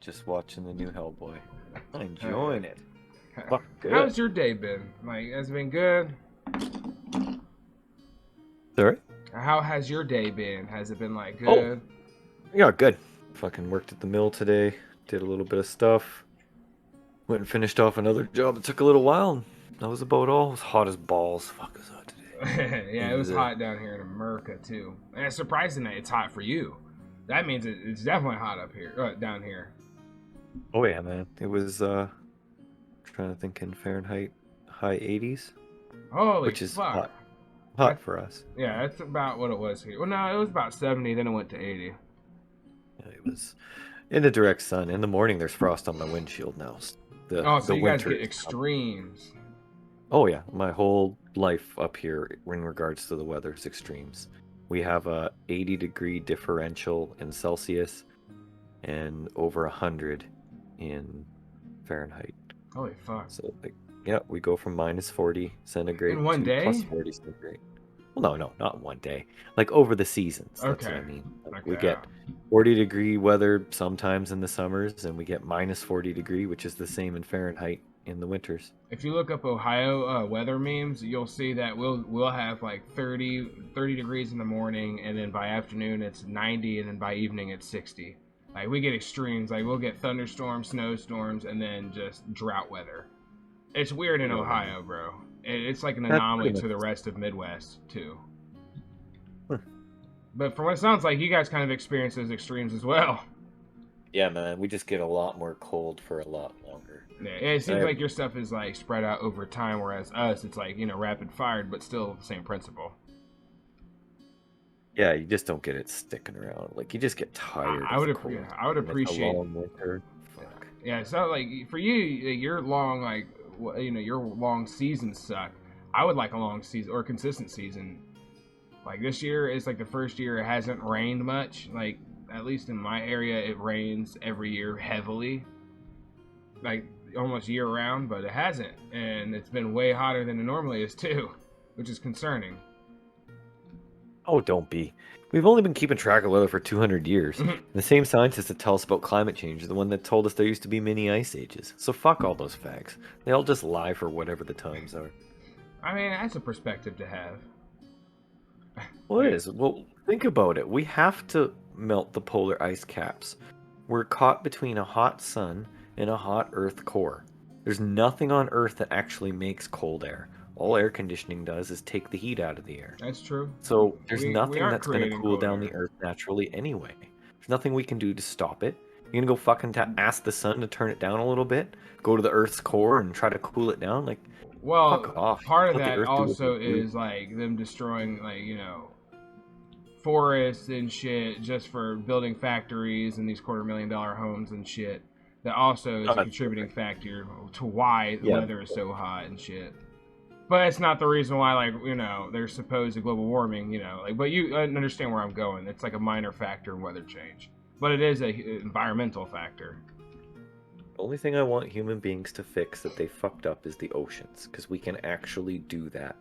Just watching the new Hellboy. I'm enjoying it. Fuck good. How's your day been? Like, has it been good? Sorry? How has your day been? Has it been like Oh. good? Yeah, good. Fucking worked at the mill today. Did a little bit of stuff. Went and finished off another job. It took a little while. And that was about all. It was hot as balls. Fuck, it was hot today. Yeah, it was hot down here in America too, and it's surprising that it's hot for you. That means it's definitely hot up here, down here. Oh yeah, man. It was trying to think in Fahrenheit, high 80s, Holy which is fuck! hot for us. Yeah, that's about what it was here. Well, no, it was about 70. Then it went to 80. Yeah, it was in the direct sun. In the morning, there's frost on my windshield now. So you guys winter get is extremes. Oh yeah, my whole life up here in regards to the weather is extremes. We have a 80-degree differential in Celsius and over 100 in Fahrenheit. Holy fuck! So like, yeah, we go from -40 centigrade In one to day? +40 centigrade. Well, no, not one day. Like over the seasons. That's what I Okay. mean. Like, Okay. we get 40-degree weather sometimes in the summers, and we get -40-degree, which is the same in Fahrenheit in the winters. If you look up Ohio weather memes, you'll see that we'll have like 30 degrees in the morning, and then by afternoon it's 90, and then by evening it's 60. Like, we get extremes. Like, we'll get thunderstorms, snowstorms, and then just drought weather. It's weird in Yeah. Ohio, bro. It's like an That's anomaly pretty to the much- rest of Midwest too. Huh. But from what it sounds like, you guys kind of experience those extremes as well. Yeah, man, we just get a lot more cold for a lot longer. Yeah, it seems like your stuff is like spread out over time, whereas us, it's like, rapid fired, but still the same principle. Yeah, you just don't get it sticking around. Like, you just get tired. I of would the appre- cold. I would And it's appreciate- a long winter. Fuck. Yeah, so like for you, your long your long seasons suck. I would like a long season or a consistent season. Like, this year is like the first year it hasn't rained much. Like, at least in my area, it rains every year heavily, like almost year round, but it hasn't, and it's been way hotter than it normally is too, which is concerning. Oh, don't be. We've only been keeping track of weather for 200 years. Mhm. The same scientists that tell us about climate change are the one that told us there used to be mini ice ages. So fuck all those facts. They all just lie for whatever the times are. I mean, that's a perspective to have. Well, it is. Well, think about it. We have to melt the polar ice caps. We're caught between a hot sun and a hot Earth core. There's nothing on Earth that actually makes cold air. All air conditioning does is take the heat out of the air. That's true. So there's We nothing aren't that's going to creating cool cold down air. the Earth naturally anyway. There's nothing we can do to stop it. You're going to go fucking ask the sun to turn it down a little bit? Go to the Earth's core and try to cool it down? Like, Well, fuck off. part of Let the that Earth do what also they do. is like them destroying, like, forests and shit just for building factories and these $250,000 homes and shit. That also is Oh, a that's contributing factor to why the Yeah. weather is so hot and shit. But it's not the reason why, like, there's supposed global warming, like, but you understand where I'm going. It's like a minor factor in weather change, but it is a environmental factor. The only thing I want human beings to fix that they fucked up is the oceans, because we can actually do that.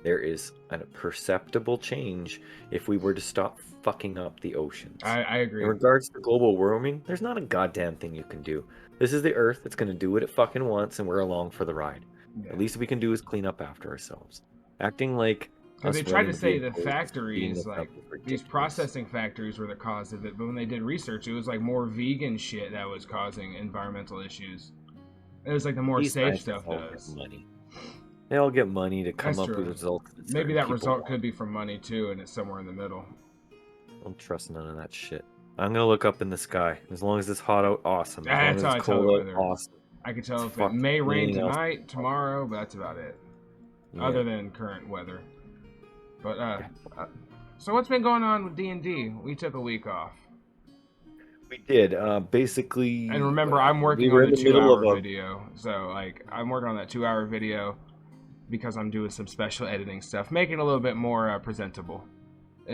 There is a perceptible change if we were to stop fucking up the oceans. I agree. In regards to global warming, there's not a goddamn thing you can do. This is the Earth. It's going to do what it fucking wants, and we're along for the ride. Yeah. The least we can do is clean up after ourselves. Acting like Because us they tried to running say the vehicles, speeding factories, us up like is these ridiculous. processing factories, were the cause of it. But when they did research, it was like more vegan shit that was causing environmental issues. It was like the more These safe scientists stuff all get does. money. They all get money to come That's up true. with results. That Maybe certain that people result want. could be from money too, and it's somewhere in the middle. Don't trust none of that shit. I'm gonna look up in the sky. As long as it's hot out, awesome. As That's long how as it's I tell cold the out, weather. awesome. I can tell if it Fuck may rain anything else. tonight, tomorrow, but that's about it. Yeah. Other than current weather. But so what's been going on with D&D? We took a week off. We did. Basically. And remember, I'm working we were on in the the middle 2-hour of a. video. So, like, I'm working on that 2-hour video because I'm doing some special editing stuff, making it a little bit more presentable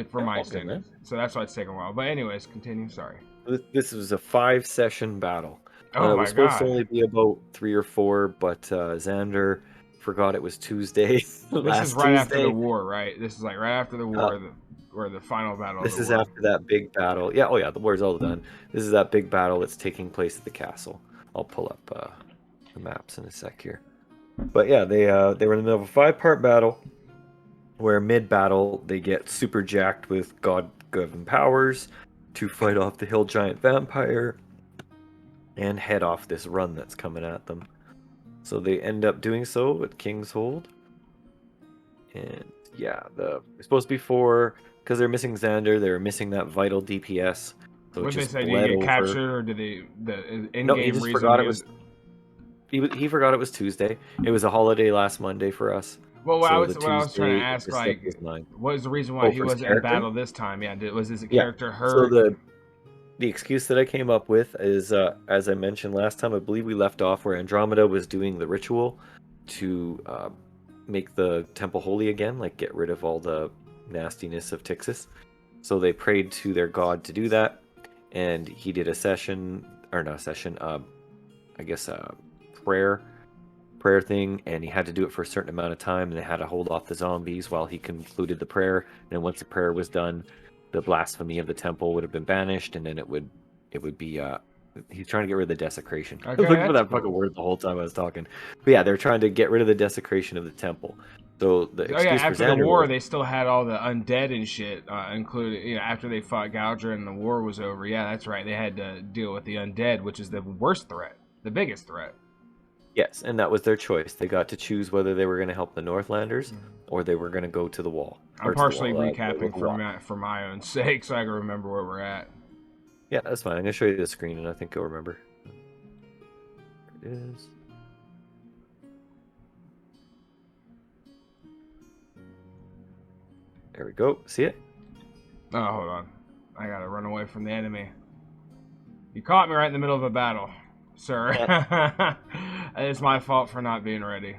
for my Okay, man. standards. So that's why it's taking a while. But anyways, continue. Sorry. This was a 5-session battle. Oh It my was supposed to god. only be about 3 or 4, but Xander forgot it was Tuesday. This last is right after the Tuesday. war, right? This is like right after the war. or the final battle This of the is world? after that big battle. Yeah, oh yeah, the war's all done. This is that big battle that's taking place at the castle. I'll pull up the maps in a sec here. But yeah, they were in the middle of a 5-part battle where mid-battle they get super jacked with god-given powers to fight off the hill giant vampire and head off this run that's coming at them. So they end up doing so at King's Hold. And yeah, it's supposed to be 4 because they're missing Xander, they were missing that vital DPS. So it What they just say? Did you bled get over. captured, or did the No, he in-game just reason forgot it he was. He forgot it was Tuesday. It was a holiday last Monday for us. Well, So the what I was trying to Tuesday ask, the 6th like, was 9. what was the reason why Oh, he for his wasn't in character? battle this time? Yeah, was his Yeah. character So hurt? the excuse that I came up with is, as I mentioned last time, I believe we left off where Andromeda was doing the ritual to make the temple holy again, like get rid of all the nastiness of Tixis. So they prayed to their god to do that, and he did a session, or not a session, I guess a prayer thing, and he had to do it for a certain amount of time, and they had to hold off the zombies while he concluded the prayer. And then once the prayer was done, the blasphemy of the temple would have been banished, and then it would be he's trying to get rid of the desecration. I was Okay, looking for that's that fucking cool. word the whole time I was talking. But yeah, they're trying to get rid of the desecration of the temple. So the Oh yeah, excuse for after the Xander war, was, they still had all the undead and shit, included. You know, after they fought Galdra and the war was over. Yeah, that's right. They had to deal with the undead, which is the worst threat, the biggest threat. yes, and that was their choice. They got to choose whether they were going to help the Northlanders or they were going to go to the wall. I'm Or to the partially wall, recapping the walk. for my own sake, so I can remember where we're at. Yeah, that's fine. I'm going to show you the screen, and I think you'll remember. There it is. There we go. See it? Oh, hold on. I gotta run away from the enemy. You caught me right in the middle of a battle, sir. It's my fault for not being ready.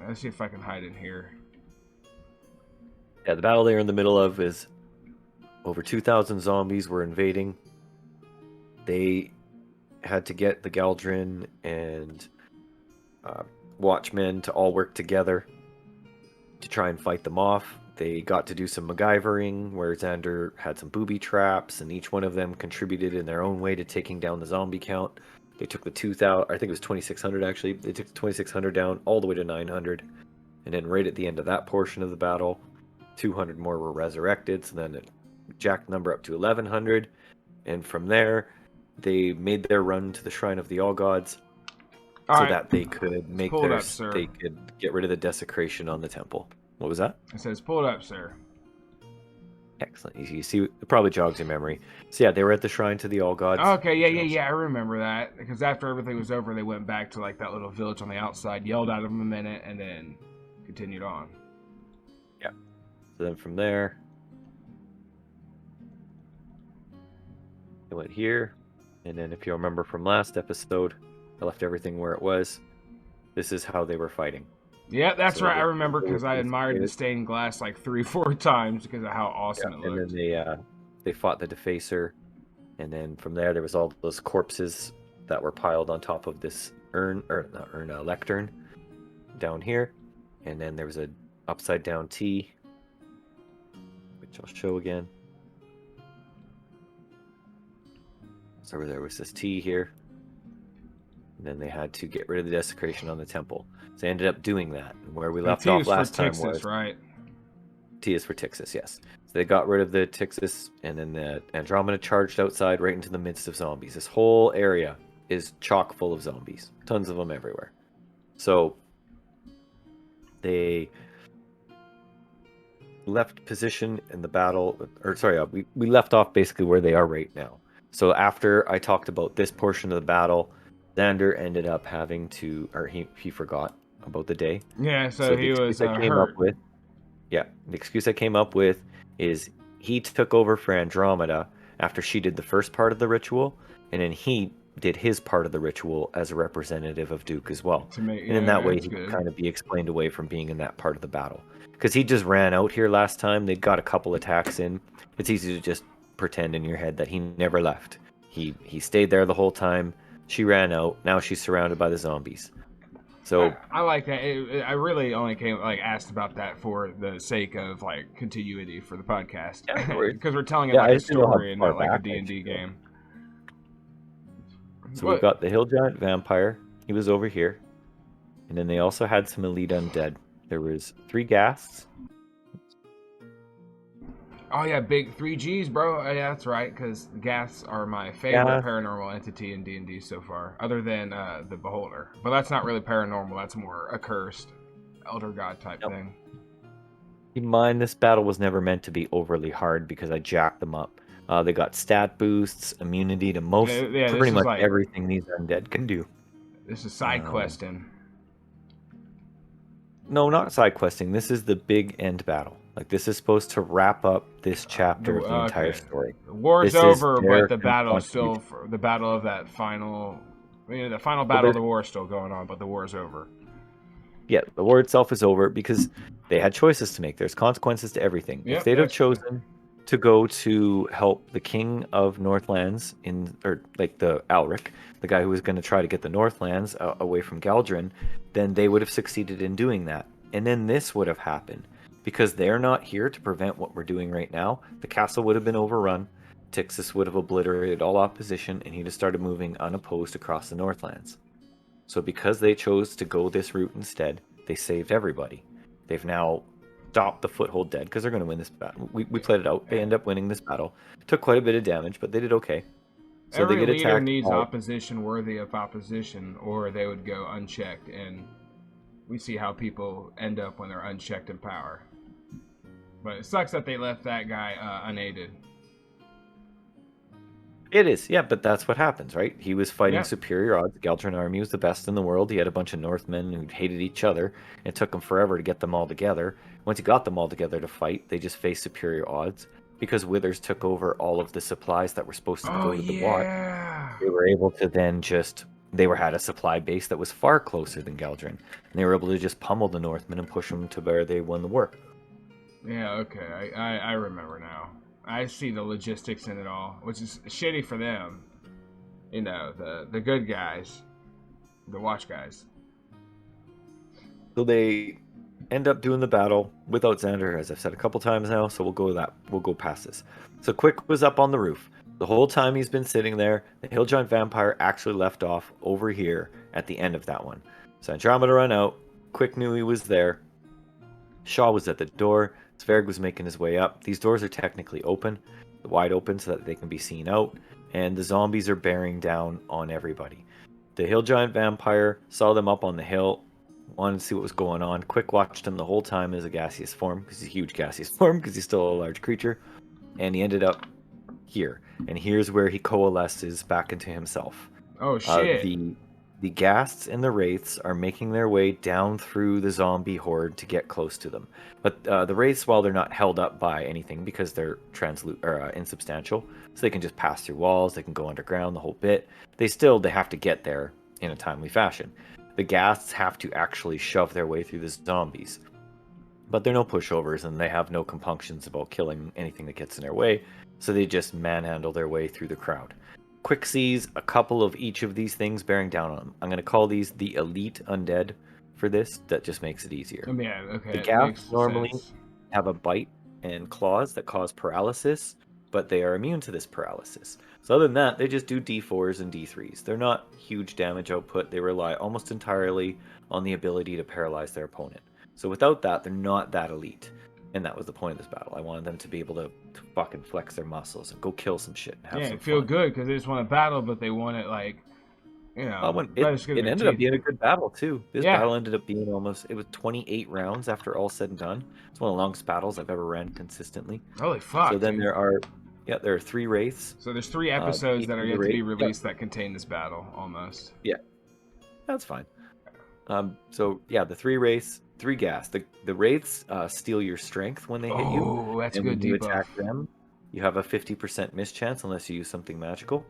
Let's see if I can hide in here. Yeah, the battle they're in the middle of is over 2,000 zombies were invading. They had to get the Galdrin and Watchmen to all work together to try and fight them off. They got to do some MacGyvering where Xander had some booby traps, and each one of them contributed in their own way to taking down the zombie count. They took the 2,000, I think it was 2,600 actually. They took the 2,600 down all the way to 900. And then right at the end of that portion of the battle, 200 more were resurrected. So then it jacked the number up to 1,100. And from there, they made their run to the Shrine of the All Gods so that they could make pull it up, sir. they could get rid of the desecration on the temple. What was that? It says, pull it up, sir. Excellent. You see, it probably jogs your memory. So yeah, they were at the Shrine to the All Gods. Okay, yeah, I remember that. Because after everything was over, they went back to like that little village on the outside, yelled at them a minute, and then continued on. Yeah. So then from there, they went here, and then if you remember from last episode, I left everything where it was. This is how they were fighting. Yeah, that's right. I remember because I admired the stained glass like 3-4 times because of how awesome it looked. And then they fought the Defacer, and then from there was all those corpses that were piled on top of this lectern down here, and then there was a upside down T, which I'll show again. So there was this T here, and then they had to get rid of the desecration on the temple. So they ended up doing that. And where we left off last time was right? T is for Tixis, yes. So they got rid of the Tixis, and then the Andromeda charged outside right into the midst of zombies. This whole area is chock full of zombies. Tons of them everywhere. So they left position in the battle, we left off basically where they are right now. So after I talked about this portion of the battle, Xander ended up having to, or he forgot about the day. Yeah, so he was hurt. The excuse I came up with is he took over for Andromeda after she did the first part of the ritual, and then he did his part of the ritual as a representative of Duke as well. And in that way, he could kind of be explained away from being in that part of the battle. Because he just ran out here last time. They got a couple attacks in. It's easy to just pretend in your head that he never left. He stayed there the whole time. She ran out. Now she's surrounded by the zombies. So I like that. I really only asked about that for the sake of like continuity for the podcast yeah, no worries. because we're telling it Yeah, like I a just didn't know how story and far not like a back I D&D should go. game. So we've What? got the hill giant vampire. He was over here, and then they also had some elite undead. There was 3 ghasts. Oh yeah, big 3Gs, bro. Yeah, that's right. Because gas are my favorite Yeah, paranormal entity in D&D so far, other than the Beholder. But that's not really paranormal. That's more accursed, elder god type no. thing. Keep in mind, this battle was never meant to be overly hard because I jacked them up. They got stat boosts, immunity to most, Yeah, pretty this is much like everything these undead can do. side questing. No, not side questing. This is the big end battle. Like this is supposed to wrap up this chapter of the entire Okay, story. the war's This is over, but their the battle is still contribution. the battle of that final. The final Well, battle of the war is still going on, but the war is over. yeah, the war itself is over because they had choices to make. There's consequences to everything. If Yep, they'd have that's true. chosen to go to help the king of Northlands or like the Alric, the guy who was going to try to get the Northlands away from Galdrin, then they would have succeeded in doing that. And then this would have happened. Because they're not here to prevent what we're doing right now, the castle would have been overrun, Tixus would have obliterated all opposition, and he'd have started moving unopposed across the Northlands. So because they chose to go this route instead, they saved everybody. They've now stopped the foothold dead because they're going to win this battle. We played it out. They end up winning this battle. Took quite a bit of damage, but they did okay. So they Every get leader attacked needs by... opposition worthy of opposition, or they would go unchecked, and we see how people end up when they're unchecked in power. But it sucks that they left that guy unaided. It is, yeah, but that's what happens, right? He was fighting Yeah. superior odds. The Galdrin army was the best in the world. He had a bunch of Northmen who hated each other. It took him forever to get them all together. Once he got them all together to fight, they just faced superior odds. Because Withers took over all of the supplies that were supposed to Oh go to the Watch, yeah. they were able to then just... They had a supply base that was far closer than Galdrin. And they were able to just pummel the Northmen and push them to where they won the war. Yeah. Okay. I remember now. I see the logistics in it all, which is shitty for them. You know, the good guys, the watch guys. So they end up doing the battle without Xander, as I've said a couple times now, so we'll go past this. So Quick was up on the roof. The whole time he's been sitting there, the Hill Giant Vampire actually left off over here at the end of that one. So Andromeda run out, Quick knew he was there. Shaw was at the door, Sverg was making his way up. These doors are technically open, wide open so that they can be seen out, and the zombies are bearing down on everybody. The Hill Giant Vampire saw them up on the hill, wanted to see what was going on. Quick watched him the whole time as a gaseous form, because he's a huge gaseous form, because he's still a large creature. And he ended up here. And here's where he coalesces back into himself. Oh shit. The ghasts and the wraiths are making their way down through the zombie horde to get close to them. But the wraiths, while they're not held up by anything because they're insubstantial, so they can just pass through walls, they can go underground, the whole bit, they have to get there in a timely fashion. The ghasts have to actually shove their way through the zombies. But they're no pushovers, and they have no compunctions about killing anything that gets in their way, so they just manhandle their way through the crowd. Quick sees a couple of each of these things bearing down on them. I'm going to call these the elite undead for this. That just makes it easier. Yeah, okay. The It ghasts makes normally sense. have a bite and claws that cause paralysis, but they are immune to this paralysis. So other than that, they just do D4s and D3s. They're not huge damage output. They rely almost entirely on the ability to paralyze their opponent. So without that, they're not that elite. And that was the point of this battle. I wanted them to be able to fucking flex their muscles and go kill some shit and have some Feel fun. good because they just want to battle, but they want it like, you know, It ended up being a good battle too. This Yeah. battle ended up being it was 28 rounds after all said and done. It's one of the longest battles I've ever ran consistently. Holy fuck. So then dude. there are 3 wraiths. So there's 3 episodes that are each yet of the to be wraiths- released that contain this battle, almost. Yeah, that's fine. So yeah, the 3 wraiths, 3 gas. The wraiths steal your strength when they hit you. Oh, that's And good when you debuff. attack them, you have a 50% miss chance unless you use something magical.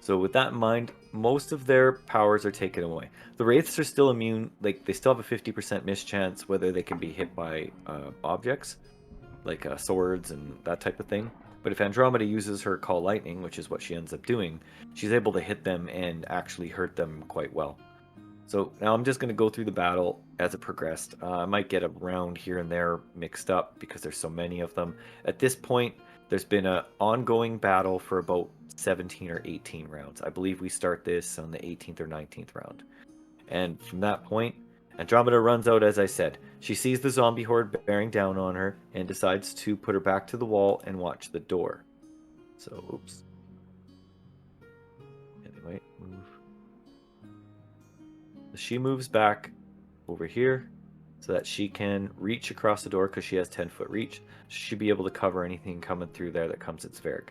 So with that in mind, most of their powers are taken away. The wraiths are still immune, like they still have a 50% miss chance whether they can be hit by objects, like swords and that type of thing. But if Andromeda uses her Call Lightning, which is what she ends up doing, she's able to hit them and actually hurt them quite well. So now I'm just going to go through the battle as it progressed. I might get a round here and there mixed up because there's so many of them. At this point, there's been an ongoing battle for about 17 or 18 rounds. I believe we start this on the 18th or 19th round. And from that point, Andromeda runs out, as I said. She sees the zombie horde bearing down on her and decides to put her back to the wall and watch the door. So, oops. Anyway, move. She moves back over here so that she can reach across the door because she has 10-foot reach. She should be able to cover anything coming through there that comes at Zverg.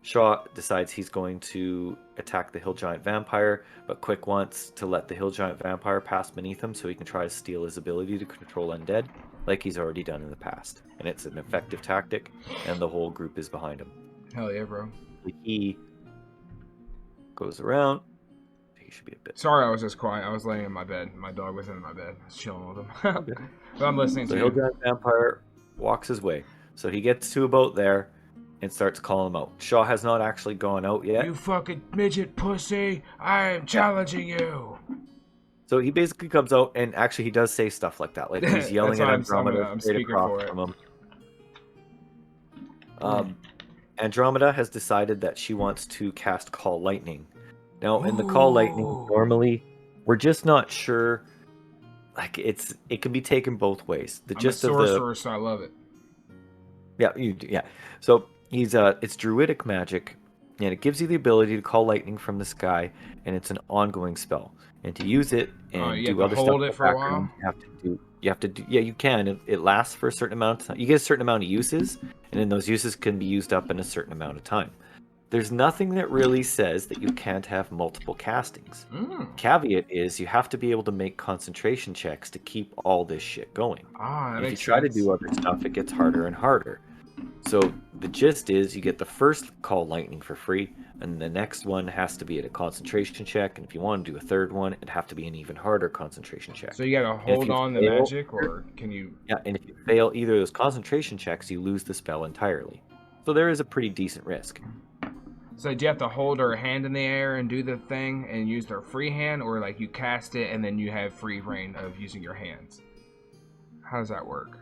Shaw decides he's going to attack the Hill Giant Vampire, but Quick wants to let the Hill Giant Vampire pass beneath him so he can try to steal his ability to control Undead, like he's already done in the past. And it's an effective tactic, and the whole group is behind him. Hell yeah, bro. He goes around. He should be a bit. Sorry, I was just quiet. I was laying in my bed. My dog was in my bed. I was chilling with him. But I'm listening to The you. Hill Giant Vampire walks his way. So he gets to about there and starts calling him out. Shaw has not actually gone out yet. You fucking midget pussy! I am challenging you. So he basically comes out, and actually he does say stuff like that. Like he's yelling at Andromeda I'm straight speaking across for from him. Andromeda has decided that she wants to cast Call Lightning. Now, in the Call Lightning, normally we're just not sure. Like it can be taken both ways. The gist of the sorcerer, so I love it. yeah. So it's druidic magic, and it gives you the ability to call lightning from the sky, and it's an ongoing spell. And to use it and do other stuff, hold it for a while. You have to do. Yeah, you can. It lasts for a certain amount of time. You get a certain amount of uses, and then those uses can be used up in a certain amount of time. There's nothing that really says that you can't have multiple castings. Caveat is you have to be able to make concentration checks to keep all this shit going. If you try to do other stuff, it gets harder and harder. So the gist is you get the first Call Lightning for free, and the next one has to be at a concentration check, and if you want to do a third one, it'd have to be an even harder concentration check. So you gotta hold on the magic, or can you... Yeah, and if you fail either of those concentration checks, you lose the spell entirely. So there is a pretty decent risk. So do you have to hold her hand in the air and do the thing and use their free hand, or like you cast it and then you have free reign of using your hands? How does that work?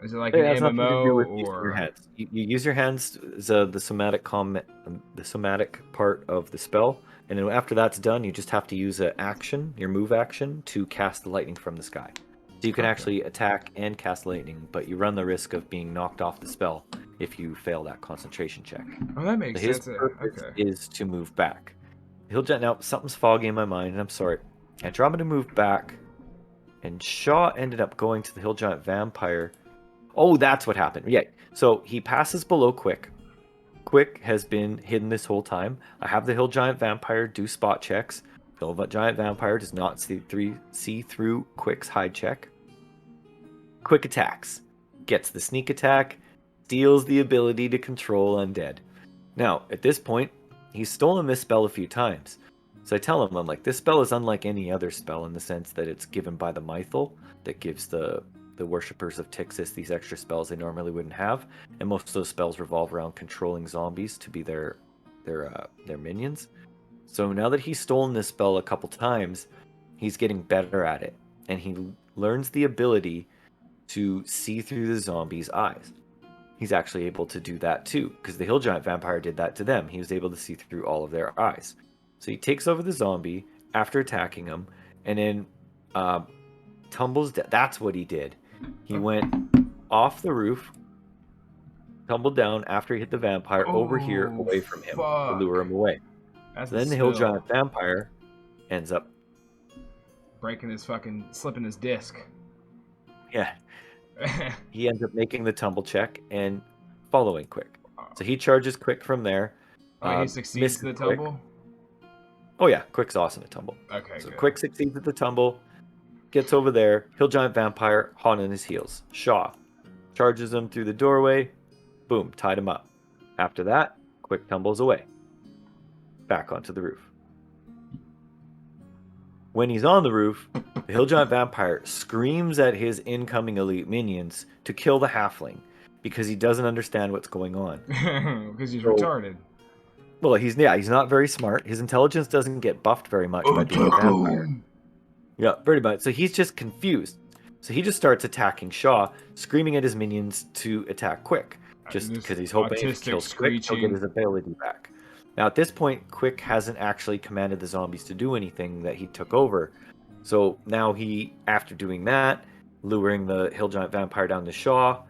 Is it like an MMO or your hands? You use your hands as the somatic part of the spell, and then after that's done, you just have to use an action, your move action, to cast the lightning from the sky. So you can actually attack and cast lightning, but you run the risk of being knocked off the spell if you fail that concentration check. Oh, that makes sense. His purpose is to move back. Now, something's foggy in my mind, and I'm sorry. Andromeda moved back, and Shaw ended up going to the Hill Giant Vampire. Oh, that's what happened. Yeah, so he passes below Quick. Quick has been hidden this whole time. I have the Hill Giant Vampire do spot checks. The Hill Giant Vampire does not see through Quick's hide check. Quick attacks. Gets the sneak attack. Steals the ability to control Undead. Now, at this point, he's stolen this spell a few times. So I tell him, I'm like, this spell is unlike any other spell in the sense that it's given by the Mythal that gives the worshippers of Tixis these extra spells they normally wouldn't have. And most of those spells revolve around controlling zombies to be their minions. So now that he's stolen this spell a couple times, he's getting better at it. And he learns the ability to see through the zombies' eyes. He's actually able to do that too, because the Hill Giant Vampire did that to them. He was able to see through all of their eyes. So he takes over the zombie after attacking him, and then tumbles down. That's what he did. He went off the roof, tumbled down after he hit the vampire over here away from him to lure him away. So then the Hill Giant Vampire ends up slipping his disc. Yeah. He ends up making the tumble check and following Quick. So he charges Quick from there. He succeeds the tumble? Oh yeah, Quick's awesome at tumble. Okay, so good. Quick succeeds at the tumble, gets over there, Hill Giant Vampire, hot on his heels. Shaw charges him through the doorway, boom, tied him up. After that, Quick tumbles away. Back onto the roof. When he's on the roof, the Hill Giant Vampire screams at his incoming elite minions to kill the halfling because he doesn't understand what's going on. Because he's retarded. Well, he's not very smart. His intelligence doesn't get buffed very much by being a vampire. Yeah, pretty much. So he's just confused. So he just starts attacking Shaw, screaming at his minions to attack Quick, just This because he's hoping if he autistic kills Quick, he'll get screeching. his ability back. Now, at this point, Quick hasn't actually commanded the zombies to do anything that he took over. So now he, after doing that, luring the Hill Giant Vampire down to Shaw,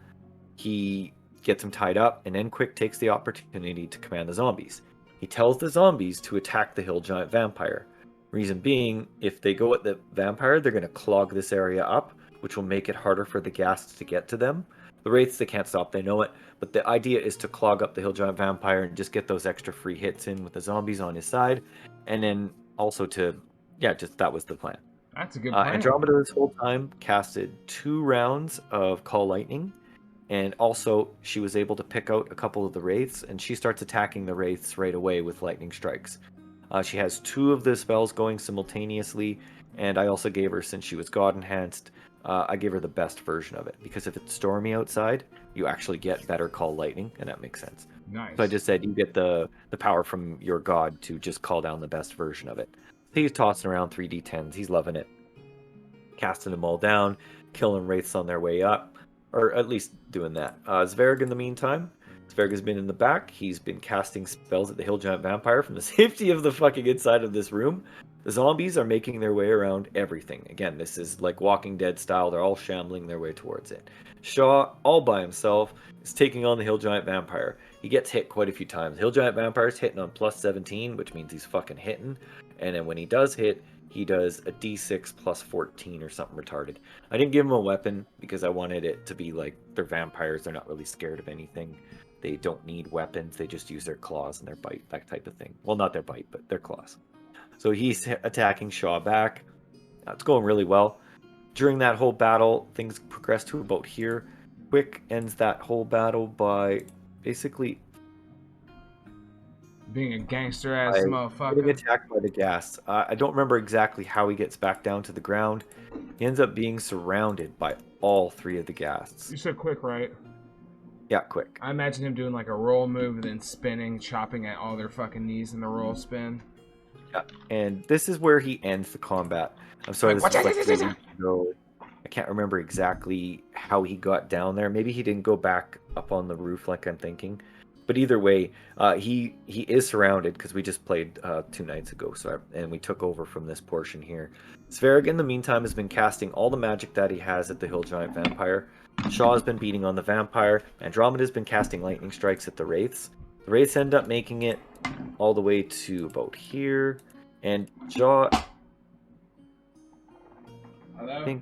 he gets him tied up, and then Quick takes the opportunity to command the zombies. He tells the zombies to attack the Hill Giant Vampire. Reason being, if they go at the vampire, they're going to clog this area up, which will make it harder for the ghasts to get to them. The wraiths, they can't stop, they know it, but the idea is to clog up the Hill Giant Vampire and just get those extra free hits in with the zombies on his side, and then also to, yeah, just that was the plan. That's a good plan. Andromeda this whole time casted 2 rounds of Call Lightning, and also she was able to pick out a couple of the wraiths, and she starts attacking the wraiths right away with lightning strikes. She has 2 of the spells going simultaneously, and I also gave her, since she was god enhanced, I gave her the best version of it, because if it's stormy outside, you actually get better Call Lightning, and that makes sense. Nice. So I just said you get the power from your god to just call down the best version of it. He's tossing around 3d10s, he's loving it, casting them all down, killing wraiths on their way up, or at least doing that. Zverg, in the meantime, Zverg has been in the back. He's been casting spells at the Hill Giant Vampire from the safety of the fucking inside of this room. The zombies are making their way around everything. Again, this is like Walking Dead style. They're all shambling their way towards it. Shaw, all by himself, is taking on the Hill Giant Vampire. He gets hit quite a few times. Hill Giant Vampire's hitting on plus 17, which means he's fucking hitting. And then when he does hit, he does a d6 plus 14 or something retarded. I didn't give him a weapon because I wanted it to be like, they're vampires. They're not really scared of anything. They don't need weapons. They just use their claws and their bite, that type of thing. Well, not their bite, but their claws. So he's attacking Shaw back. It's going really well. During that whole battle, things progress to about here. Quick ends that whole battle by basically being a gangster ass getting motherfucker. attacked by the gas. I don't remember exactly how he gets back down to the ground. He ends up being surrounded by all 3 of the ghasts. You said Quick, right? Yeah, Quick. I imagine him doing like a roll move and then spinning, chopping at all their fucking knees in the roll spin. Yeah, and this is where he ends the combat. I'm sorry, this is like 3 weeks ago. I can't remember exactly how he got down there. Maybe he didn't go back up on the roof like I'm thinking. But either way, he is surrounded because we just played 2 nights ago, and we took over from this portion here. Zverg, in the meantime, has been casting all the magic that he has at the Hill Giant Vampire. Shaw has been beating on the vampire. Andromeda's been casting lightning strikes at the wraiths. The wraiths end up making it all the way to about here, and Shaw, Hello?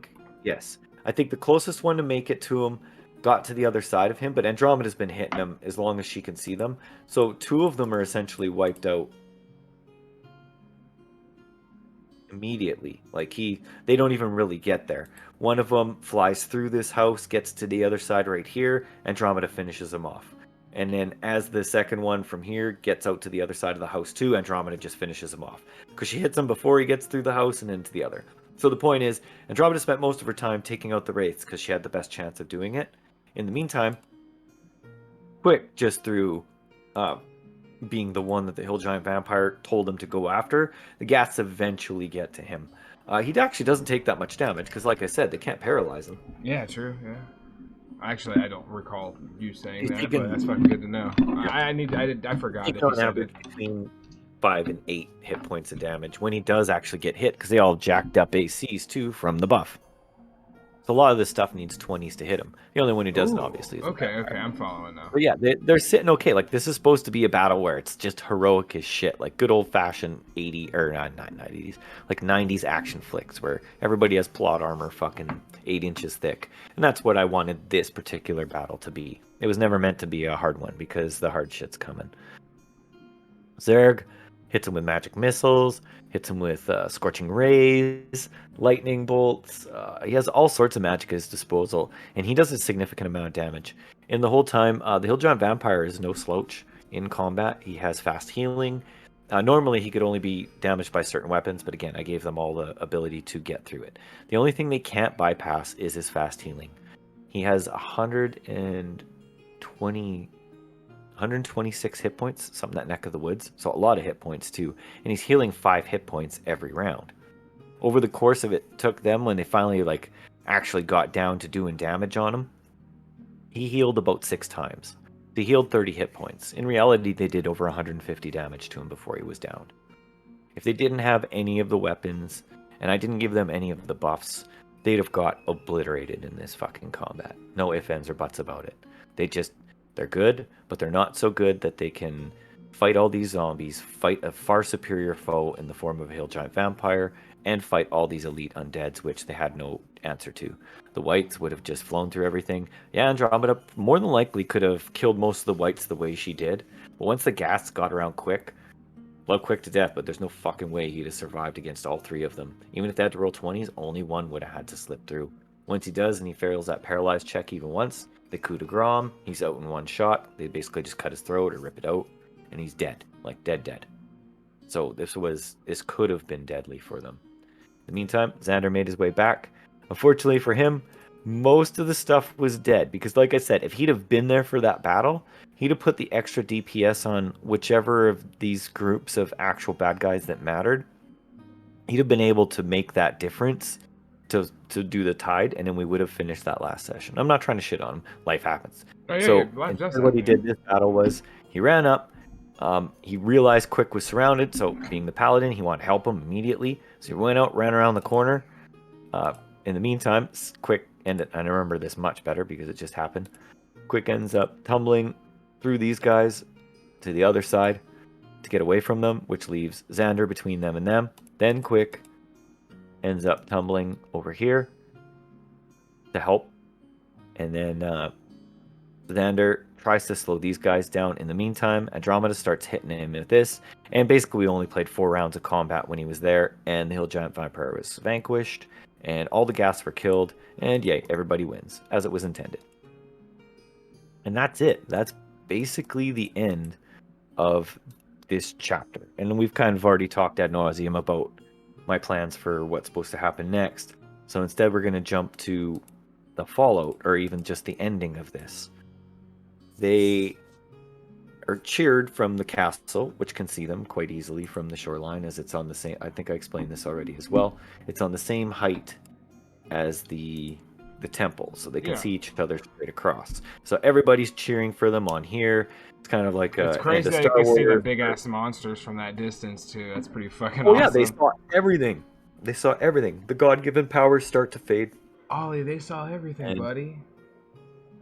I think the closest one to make it to him got to the other side of him, but Andromeda's been hitting them as long as she can see them. So 2 of them are essentially wiped out immediately. Like they don't even really get there. One of them flies through this house, gets to the other side right here, Andromeda finishes him off. And then as the second one from here gets out to the other side of the house too, Andromeda just finishes him off. Because she hits him before he gets through the house and into the other. So the point is, Andromeda spent most of her time taking out the wraiths because she had the best chance of doing it. In the meantime, Quick, just through being the one that the Hill Giant Vampire told him to go after, the ghasts eventually get to him. He actually doesn't take that much damage because, like I said, they can't paralyze him. Yeah, true. Yeah. Actually, I don't recall you saying He's that, taken- but that's fucking good to know. Yeah. I forgot He that you on said average it. between 5 and 8 hit points of damage when he does actually get hit, because they all jacked up ACs too from the buff. So a lot of this stuff needs 20s to hit him. The only one who doesn't, Ooh, obviously, is okay, I'm following now. But yeah, they're sitting okay. Like, this is supposed to be a battle where it's just heroic as shit. Like, good old-fashioned 80, or not 90s, like 90s action flicks where everybody has plot armor fucking 8 inches thick. And that's what I wanted this particular battle to be. It was never meant to be a hard one because the hard shit's coming. Zerg hits him with magic missiles, hits him with scorching rays, lightning bolts. He has all sorts of magic at his disposal, and he does a significant amount of damage. In the whole time, the Hill Giant Vampire is no slouch in combat. He has fast healing. Normally, he could only be damaged by certain weapons, but again, I gave them all the ability to get through it. The only thing they can't bypass is his fast healing. He has 126 hit points, something that neck of the woods. So a lot of hit points too. And he's healing 5 hit points every round. over the course of it took them, when they finally like actually got down to doing damage on him, he healed about 6 times. He healed 30 hit points. In reality, they did over 150 damage to him before he was down. If they didn't have any of the weapons, and I didn't give them any of the buffs, they'd have got obliterated in this fucking combat. No ifs, ands, or buts about it. They're good, but they're not so good that they can fight all these zombies, fight a far superior foe in the form of a hill giant vampire, and fight all these elite undeads, which they had no answer to. The whites would have just flown through everything. Yeah, Andromeda more than likely could have killed most of the whites the way she did, but once the gas got around quick, love quick to death, but there's no fucking way he'd have survived against all 3 of them. Even if they had to roll 20s, only one would have had to slip through. Once he does and he fails that paralyzed check even once, the coup de grace, he's out in one shot. They basically just cut his throat or rip it out, and he's dead. Like dead. So this could have been deadly for them. In the meantime, Xander made his way back. Unfortunately for him, most of the stuff was dead, because like I said, if he'd have been there for that battle, he'd have put the extra DPS on whichever of these groups of actual bad guys that mattered. He'd have been able to make that difference to do the tide, and then we would have finished that last session. I'm not trying to shit on him. Life happens. Oh, yeah, So life does what he happen. did this battle was he ran up. He realized Quick was surrounded, so being the paladin, he wanted to help him immediately. So he went out, ran around the corner. In the meantime, Quick ended. I remember this much better because it just happened. Quick ends up tumbling through these guys to the other side to get away from them, which leaves Xander between them and them. Then Quick ends up tumbling over here to help. And then Xander tries to slow these guys down. In the meantime, Andromeda starts hitting him with this. And basically, we only played 4 rounds of combat when he was there. And the Hill Giant Vampire was vanquished. And all the gas were killed. And yay, everybody wins, as it was intended. And that's it. That's basically the end of this chapter. And we've kind of already talked ad nauseum about my plans for what's supposed to happen next. So instead, we're going to jump to the fallout, or even just the ending of this. They are cheered from the castle, which can see them quite easily from the shoreline, as it's on the same. I think I explained this already as well. It's on the same height as the temple, so they can see each other straight across. So everybody's cheering for them on here. It's kind of like It's crazy that you can see the big ass monsters from that distance too. That's pretty fucking awesome. Yeah, they saw everything. They saw everything. The God-given powers start to fade. Ollie, they saw everything, buddy.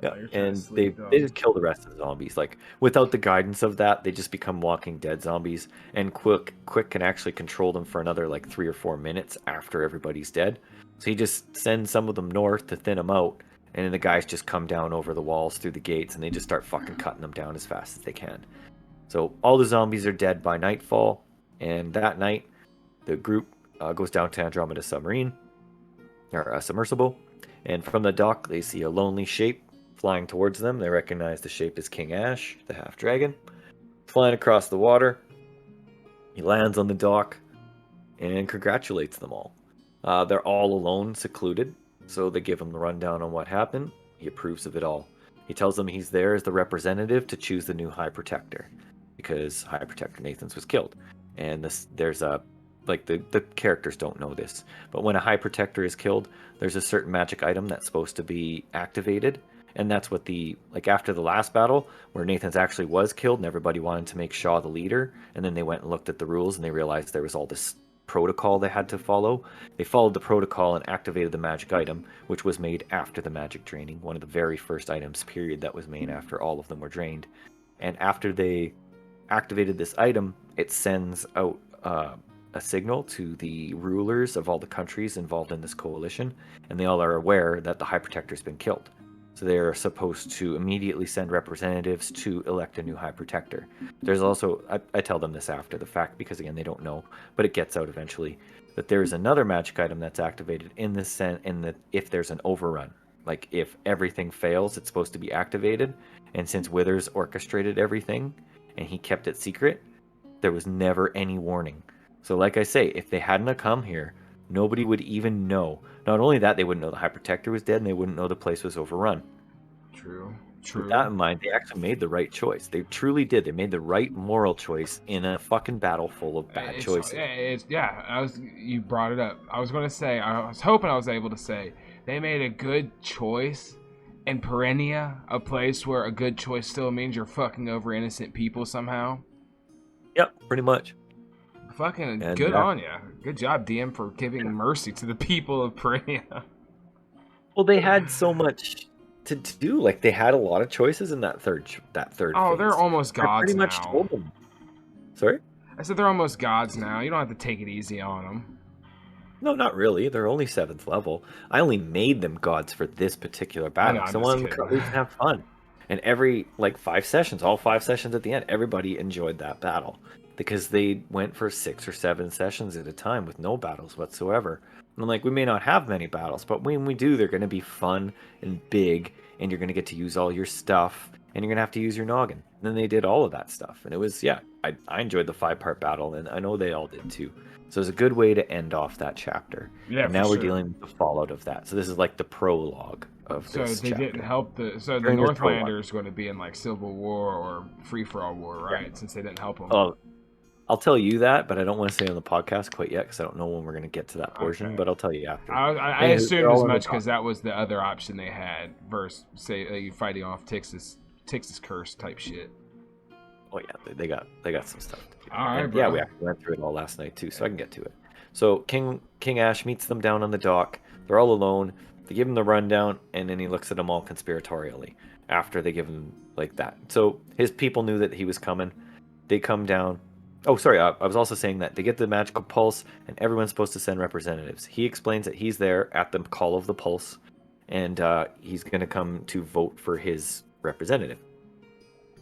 Yeah, and they just kill the rest of the zombies. Like, without the guidance of that, they just become Walking Dead zombies. And Quick can actually control them for another like 3 or 4 minutes after everybody's dead. So he just sends some of them north to thin them out, and then the guys just come down over the walls through the gates, and they just start fucking cutting them down as fast as they can. So all the zombies are dead by nightfall, and that night, the group goes down to Andromeda submarine, or submersible, and from the dock they see a lonely shape flying towards them. They recognize the shape as King Ash, the half-dragon, flying across the water. He lands on the dock and congratulates them all. They're all alone, secluded, so they give him the rundown on what happened. He approves of it all. He tells them he's there as the representative to choose the new High Protector, because High Protector Nathans was killed. And there's a the characters don't know this, but when a High Protector is killed, there's a certain magic item that's supposed to be activated. And that's what after the last battle, where Nathan's actually was killed and everybody wanted to make Shaw the leader, and then they went and looked at the rules and they realized there was all this protocol they had to follow. They followed the protocol and activated the magic item, which was made after the magic draining, one of the very first items, period, that was made after all of them were drained. And after they activated this item, it sends out a signal to the rulers of all the countries involved in this coalition, and they all are aware that the High Protector's been killed. So they're supposed to immediately send representatives to elect a new High Protector. There's also, I tell them this after the fact because, again, they don't know, but it gets out eventually, that there is another magic item that's activated if there's an overrun. Like, if everything fails, it's supposed to be activated. And since Withers orchestrated everything, and he kept it secret, there was never any warning. So like I say, if they hadn't have come here, nobody would even know. Not only that, they wouldn't know the High Protector was dead, and they wouldn't know the place was overrun. True. With True. that in mind, they actually made the right choice. They truly did. They made the right moral choice in a fucking battle full of bad choices. You brought it up. I was gonna say. I was hoping I was able to say they made a good choice in Perennia, a place where a good choice still means you're fucking over innocent people somehow. Yep, pretty much. Fucking And good on ya. Good job, DM, for giving mercy to the people of Perennia. well, they had so much to do. Like they had a lot of choices in that third Oh, phase. they're almost I gods pretty much now. told them. Sorry? I said they're almost gods now. You don't have to take it easy on them. No, not really. They're only 7th level. I only made them gods for this particular I know, battle. I'm So I just wanted them to kidding. cut loose and have fun. And every like 5 sessions, all 5 sessions at the end, everybody enjoyed that battle because they went for 6 or 7 sessions at a time with no battles whatsoever. And I'm like, we may not have many battles, but when we do, they're going to be fun and big, and you're going to get to use all your stuff, and you're going to have to use your noggin. And then they did all of that stuff, and it was I enjoyed the 5-part battle, and I know they all did too. So it's a good way to end off that chapter. Yeah, And for now we're sure. dealing with the fallout of that. So this is like the prologue of So this they chapter. didn't help the During this prologue. Northlanders going to be in like Civil War or Free for All War, right? Yeah. Since they didn't help them. Oh, I'll tell you that, but I don't want to say on the podcast quite yet because I don't know when we're going to get to that portion. Okay. But I'll tell you after. I Anywho, assumed they're as all in the much dock. because that was the other option they had versus say you fighting off Texas curse type shit. Oh yeah, they got some stuff to do. All right, And, bro. yeah, we actually went through it all last night too, so I can get to it. So King Ash meets them down on the dock. They're all alone. They give him the rundown, and then he looks at them all conspiratorially after they give him like that. So his people knew that he was coming. They come down. Oh, sorry. I was also saying that they get the magical pulse, and everyone's supposed to send representatives. He explains that he's there at the call of the pulse, and he's going to come to vote for his representative.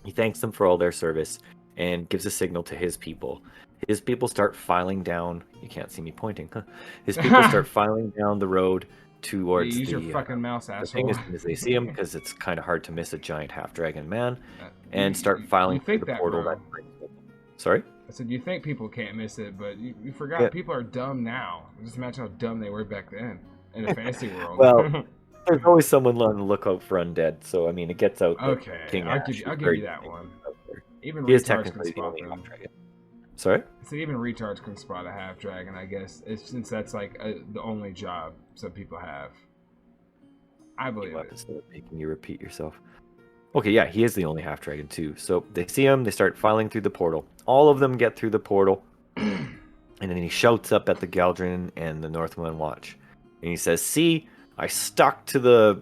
He thanks them for all their service and gives a signal to his people. His people start filing down. You can't see me pointing. Huh? His people start filing down the road towards Use your the fucking mouse, the thing asshole. as soon as they see him, because it's kind of hard to miss a giant half-dragon man, Uh, and you- start filing you through think the that, portal bro. that brings them. Sorry? I said you think people can't miss it, but you forgot Yeah. people are dumb now. Just imagine how dumb they were back then in the fantasy world. Well, there's always someone on the lookout for undead, so I mean, it gets out that okay, King I'll Ash give is you very that big one. out there. Even He is retards can technically the spot only them. half-dragon. Sorry? I said even retards can spot a half dragon. I guess since that's like the only job some people have. I believe it. Instead of making you repeat yourself. Okay, yeah, he is the only half dragon too. So they see him, they start filing through the portal. All of them get through the portal, and then he shouts up at the Galdrin and the Northwind Watch, and he says, "See, I stuck to the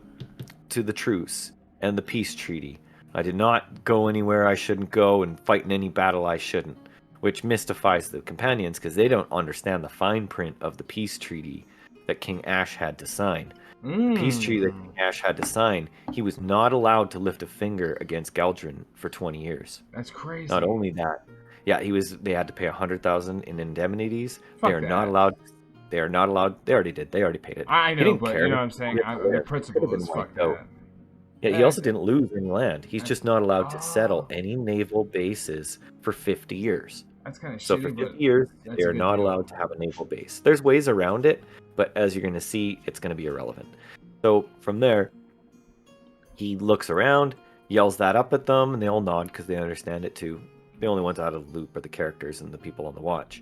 truce and the peace treaty. I did not go anywhere I shouldn't go and fight in any battle I shouldn't," which mystifies the companions because they don't understand the fine print of the peace treaty that King Ash had to sign. Peace treaty that King Ash had to sign, he was not allowed to lift a finger against Galdrin for 20 years. That's crazy. Not only that, yeah, they had to pay 100,000 in indemnities. Fuck They are not that. allowed. They are not allowed. They already did. They already paid it. I He know, didn't but care. you know what I'm saying. He The could've principle been is fuck wiped out. that. Yeah, he also didn't lose any land. He's just not allowed to settle Oh. any naval bases for 50 years. That's kind of So shitty, for but 50 years, that's they a are good not deal. allowed to have a naval base. There's ways around it, but as you're going to see, it's going to be irrelevant. So from there, he looks around, yells that up at them, and they all nod because they understand it too. The only ones out of the loop are the characters and the people on the watch.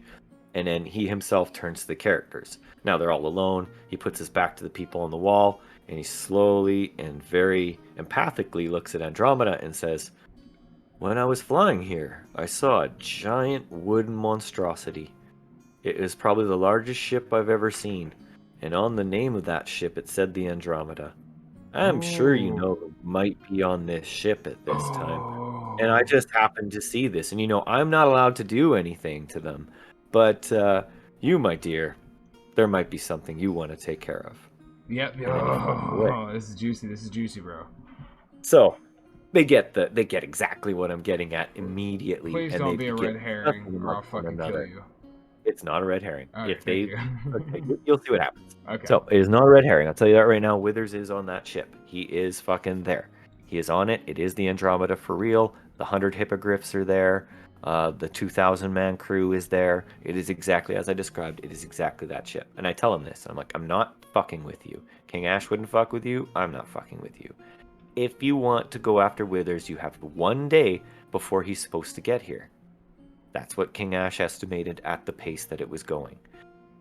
And then he himself turns to the characters. Now they're all alone. He puts his back to the people on the wall, and he slowly and very empathically looks at Andromeda and says, "When I was flying here, I saw a giant wooden monstrosity. It is probably the largest ship I've ever seen, and on the name of that ship it said the Andromeda. I'm sure you know who might be on this ship at this time. And I just happened to see this, and I'm not allowed to do anything to them. But you, my dear, there might be something you want to take care of." Yep. And then he flies away. Oh, this is juicy. This is juicy, bro. So they get exactly what I'm getting at immediately. Please and don't they be a begin red herring, discussing or I'll amongst one fucking kill another. you. It's not a red herring. Alright, If they, thank you. okay, you'll see what happens. Okay. So it is not a red herring. I'll tell you that right now. Withers is on that ship. He is fucking there. He is on it. It is the Andromeda for real. The 100 hippogriffs are there. The 2,000-man crew is there. It is exactly as I described. It is exactly that ship. And I tell him this. I'm like, I'm not fucking with you. King Ash wouldn't fuck with you. I'm not fucking with you. if you want to go after Withers, you have 1 day before he's supposed to get here. That's what King Ash estimated at the pace that it was going.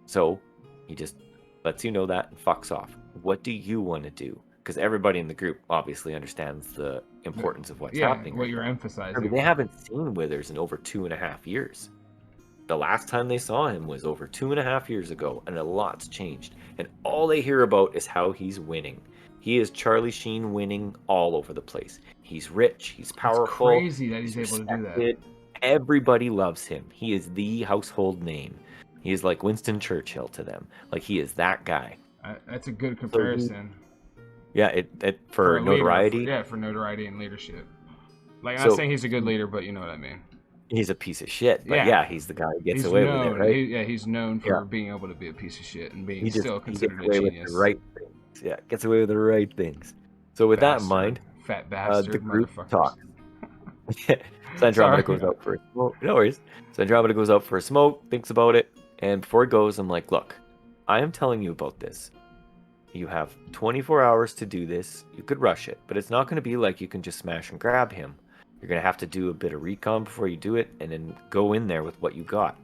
So he just lets you know that and fucks off. What do you want to do? Because everybody in the group obviously understands the importance of what's happening. What right you're now. emphasizing. They haven't seen Withers in over 2.5 years. The last time they saw him was over 2.5 years ago, and a lot's changed. And all they hear about is how he's winning. He is Charlie Sheen winning all over the place. He's rich, he's powerful. It's crazy that he's able to do that. Everybody loves him. He is the household name. He is like Winston Churchill to them. Like, he is that guy. That's a good comparison. Yeah, it for notoriety. For notoriety and leadership. Like, I'm not saying he's a good leader, but you know what I mean. He's a piece of shit, but yeah, he's the guy who gets away with it, right? He's known for being able to be a piece of shit and being still considered a genius. With the right things. Yeah, gets away with the right things. So with that in mind, fat bastard, the group talks. So Andromeda goes out for a smoke. No worries. So Andromeda goes out for a smoke, thinks about it, and before he goes, I'm like, look, I am telling you about this. You have 24 hours to do this. You could rush it, but it's not going to be like you can just smash and grab him. You're going to have to do a bit of recon before you do it, and then go in there with what you got.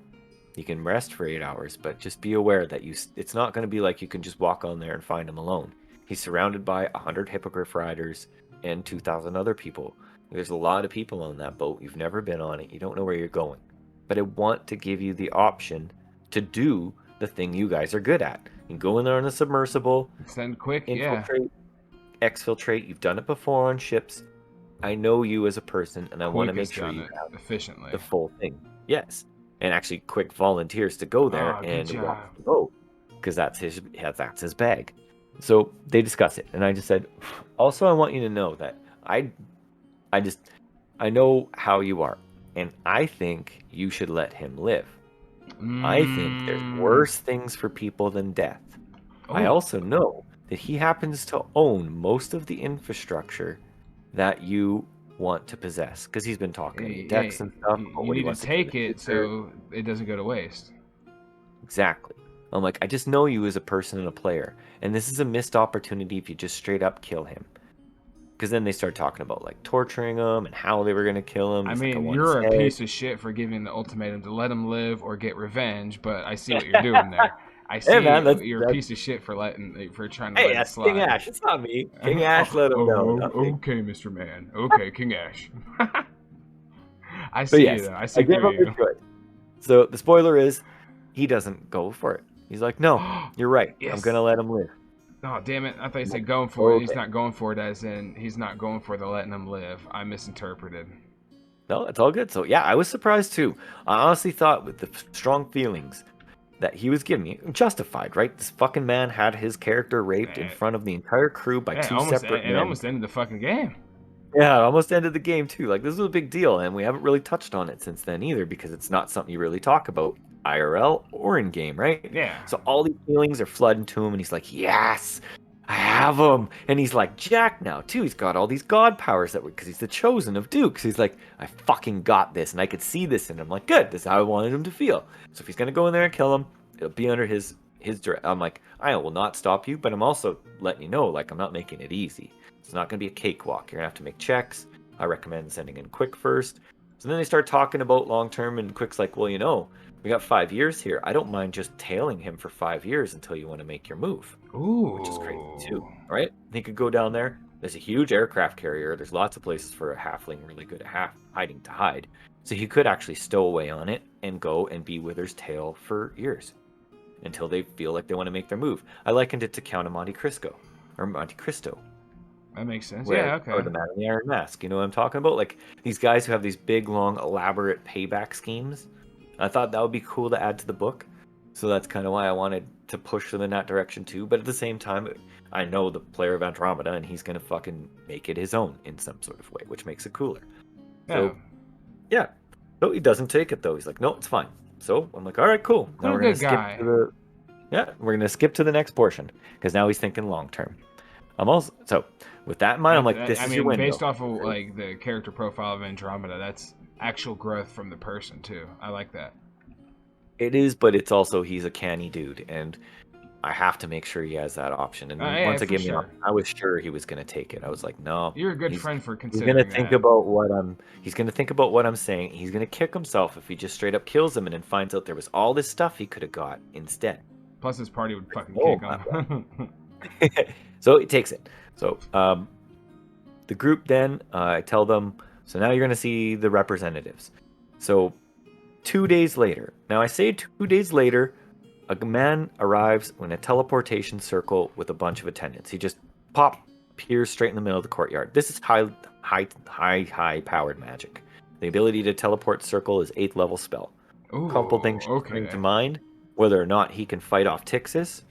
You can rest for 8 hours, but just be aware that it's not going to be like you can just walk on there and find him alone. He's surrounded by 100 Hippogriff riders and 2,000 other people. There's a lot of people on that boat. You've never been on it. You don't know where you're going. But I want to give you the option to do the thing you guys are good at. You can go in there on a submersible. Send quick, infiltrate, exfiltrate. You've done it before on ships. I know you as a person, and I want to make sure you have efficiently the full thing. Yes, and actually, Quick volunteers to go there and walk the boat because that's his bag. So they discuss it, and I just said, also, I want you to know that I know how you are, and I think you should let him live. I think there's worse things for people than death. I also know that he happens to own most of the infrastructure that you want to possess, because he's been talking to decks and stuff. You need to take it so it doesn't go to waste. Exactly. I'm like, I just know you as a person and a player, and this is a missed opportunity if you just straight up kill him. Because then they start talking about like torturing him and how they were going to kill him. I mean, you're a piece of shit for giving the ultimatum to let him live or get revenge, but I see what you're doing there. I see you're a piece of shit for trying to let it slide. King Ash, it's not me. King Ash let him know. Okay, Mr. Man. Okay, King Ash. I see you though. I see you. So the spoiler is, he doesn't go for it. He's like, no, you're right. Yes. I'm gonna let him live. Oh, damn it. I thought you said going for it. He's not going for it as in he's not going for the letting him live. I misinterpreted. No, it's all good. So, yeah, I was surprised, too. I honestly thought with the strong feelings that he was giving me, justified, right? This fucking man had his character raped in front of the entire crew by two separate men. It almost ended the fucking game. Yeah, it almost ended the game, too. Like, this was a big deal, and we haven't really touched on it since then either, because it's not something you really talk about IRL or in-game, right? Yeah. So all these feelings are flooding to him, and he's like, yes! I have him, and he's like Jack now too. He's got all these god powers because he's the chosen of Dukes. He's like, I fucking got this, and I could see this in him. Like, good, this is how I wanted him to feel. So if he's gonna go in there and kill him, it'll be under his direct. I'm like, I will not stop you, but I'm also letting you know, like, I'm not making it easy. It's not gonna be a cakewalk. You're gonna have to make checks. I recommend sending in Quick first. So then they start talking about long term, and Quick's like, well, you know, we got 5 years here. I don't mind just tailing him for 5 years until you want to make your move. Ooh. Which is crazy too, right? He could go down there. There's a huge aircraft carrier. There's lots of places for a halfling really good at hiding to hide. So he could actually stow away on it and go and be Wither's tail for years until they feel like they want to make their move. I likened it to Count of Monte Cristo. That makes sense. Where, yeah, okay. Or the Man in the Iron Mask. You know what I'm talking about? Like these guys who have these big, long, elaborate payback schemes. I thought that would be cool to add to the book. So that's kind of why I wanted to push them in that direction too. But at the same time, I know the player of Andromeda, and he's going to fucking make it his own in some sort of way, which makes it cooler. Yeah. So, yeah. So he doesn't take it, though. He's like, no, it's fine. So I'm like, all right, cool. Now we're going to skip to the... Yeah, we're going to skip to the next portion, because now he's thinking long term. So with that in mind, I'm like, this is your window. Based off of like the character profile of Andromeda, that's actual growth from the person too. I like that. It is, but it's also he's a canny dude, and I have to make sure he has that option. And Yeah, once I for gave him the sure. option, I was sure he was going to take it. I was like, no, You're a good he's friend for he's going to considering think that. about what I'm. He's going to think about what I'm saying. He's going to kick himself if he just straight up kills him and then finds out there was all this stuff he could have got instead. Plus, his party would fucking Oh kick my him. god! So he takes it. So the group then, I tell them. So now you're going to see the representatives. So 2 days later. Now I say 2 days later. A man arrives in a teleportation circle with a bunch of attendants. He just appears straight in the middle of the courtyard. This is high powered magic. The ability to teleport circle is 8th level spell. Ooh, Couple things should spring okay. to mind: whether or not he can fight off Tixis,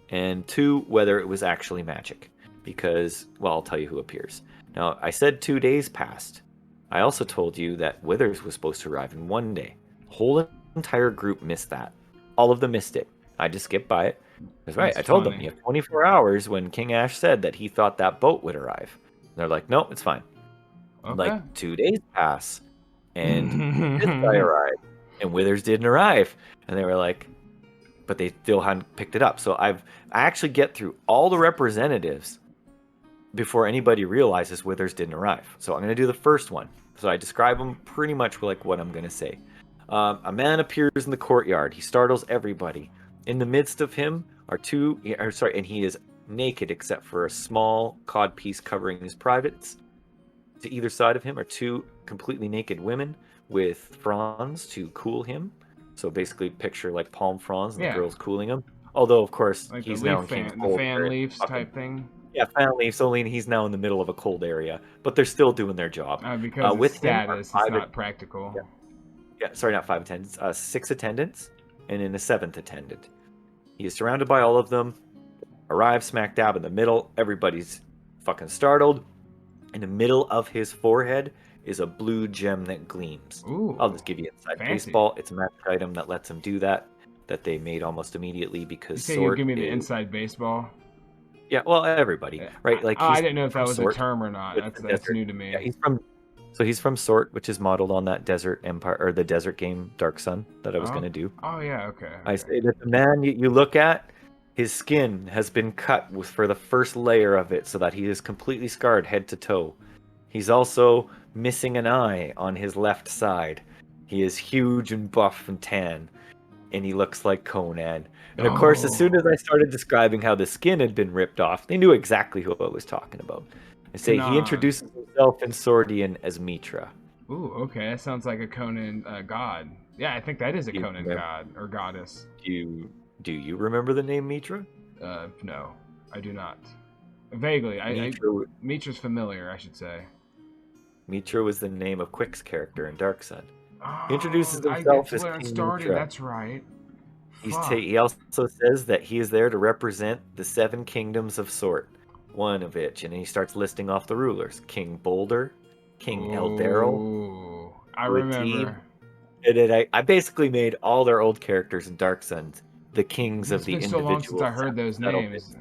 and 2, whether it was actually magic. Because, well, I'll tell you who appears. Now, I said 2 days passed. I also told you that Withers was supposed to arrive in 1 day. The whole entire group missed that. All of them missed it. I just skipped by it. That's right. That's I told them funny. you have 24 hours when King Ash said that he thought that boat would arrive. And they're like, no, it's fine. Okay. Like 2 days pass, and this guy arrived, and Withers didn't arrive. And they were like, but they still hadn't picked it up. So I actually get through all the representatives before anybody realizes Withers didn't arrive. So I'm going to do the first one. So I describe him pretty much like what I'm going to say. A man appears in the courtyard. He startles everybody. In the midst of him are and he is naked except for a small codpiece covering his privates. To either side of him are 2 completely naked women with fronds to cool him. So basically picture like palm fronds and Yeah. the girl's cooling him. Although, of course, Like he's the now leaf in King's fan, the Hold, fan where it's leaves fucking- type thing. Yeah, fan leaves, only he's now in the middle of a cold area. But they're still doing their job. Because with it's him are status, it's 5 not practical. sorry, not 5 attendants, 6 attendants, and then a 7th attendant. He is surrounded by all of them, arrives smack dab in the middle. Everybody's fucking startled. In the middle of his forehead is a blue gem that gleams. Ooh, I'll just give you inside fancy. baseball. It's a magic item that lets him do that they made almost immediately because You say you'll give me the inside baseball? Yeah, well, everybody, right? Like I didn't know if that was Sort, a term or not. That's new to me. Yeah, he's from Sort, which is modeled on that Desert Empire or the Desert game Dark Sun that I was going to do. Oh yeah, okay. I say that the man you look at, his skin has been cut for the first layer of it so that he is completely scarred head to toe. He's also missing an eye on his left side. He is huge and buff and tan, and he looks like Conan. And of course, as soon as I started describing how the skin had been ripped off, they knew exactly who I was talking about. I say he introduces himself in Swordian as Mitra. Ooh, okay, that sounds like a Conan god. Yeah, I think that is a Conan god or goddess. Do you remember the name Mitra? No, I do not. Vaguely, Mitra's familiar, I should say. Mitra was the name of Quick's character in Dark Sun. Oh, He introduces himself as where it King started. Mitra. That's right. He also says that he is there to represent the 7 kingdoms of Sort, one of which, and he starts listing off the rulers: King Boulder, King Eldarel. I remember. And I basically made all their old characters in Dark Sun the kings of the individual. It's been so long since I heard those names.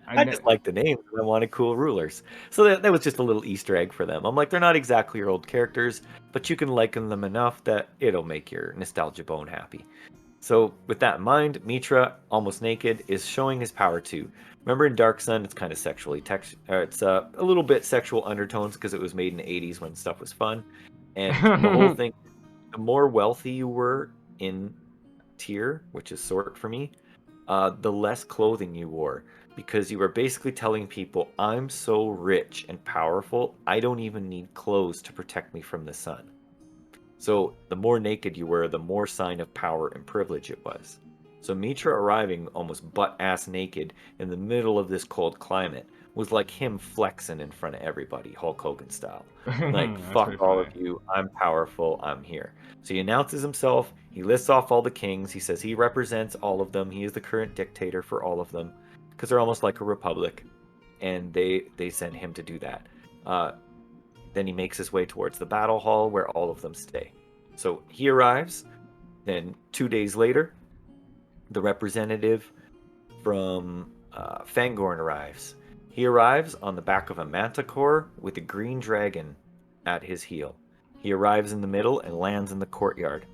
I just like the names and I wanted cool rulers. So that was just a little Easter egg for them. I'm like, they're not exactly your old characters, but you can liken them enough that it'll make your nostalgia bone happy. So with that in mind, Mitra, almost naked, is showing his power too. Remember in Dark Sun, it's kind of sexually it's a little bit sexual undertones because it was made in the 80s when stuff was fun. And the whole thing, the more wealthy you were in tier, which is Sort for me, the less clothing you wore, because you were basically telling people, I'm so rich and powerful, I don't even need clothes to protect me from the sun. So the more naked you were, the more sign of power and privilege it was. So Mitra arriving almost butt-ass naked in the middle of this cold climate was like him flexing in front of everybody, Hulk Hogan style. Like, fuck all of you, I'm powerful, I'm here. So he announces himself, he lists off all the kings, he says he represents all of them, he is the current dictator for all of them, because they're almost like a republic, and they send him to do that. Then he makes his way towards the battle hall where all of them stay. So he arrives, then 2 days later, the representative from Fangorn arrives. He arrives on the back of a manticore with a green dragon at his heel. He arrives in the middle and lands in the courtyard.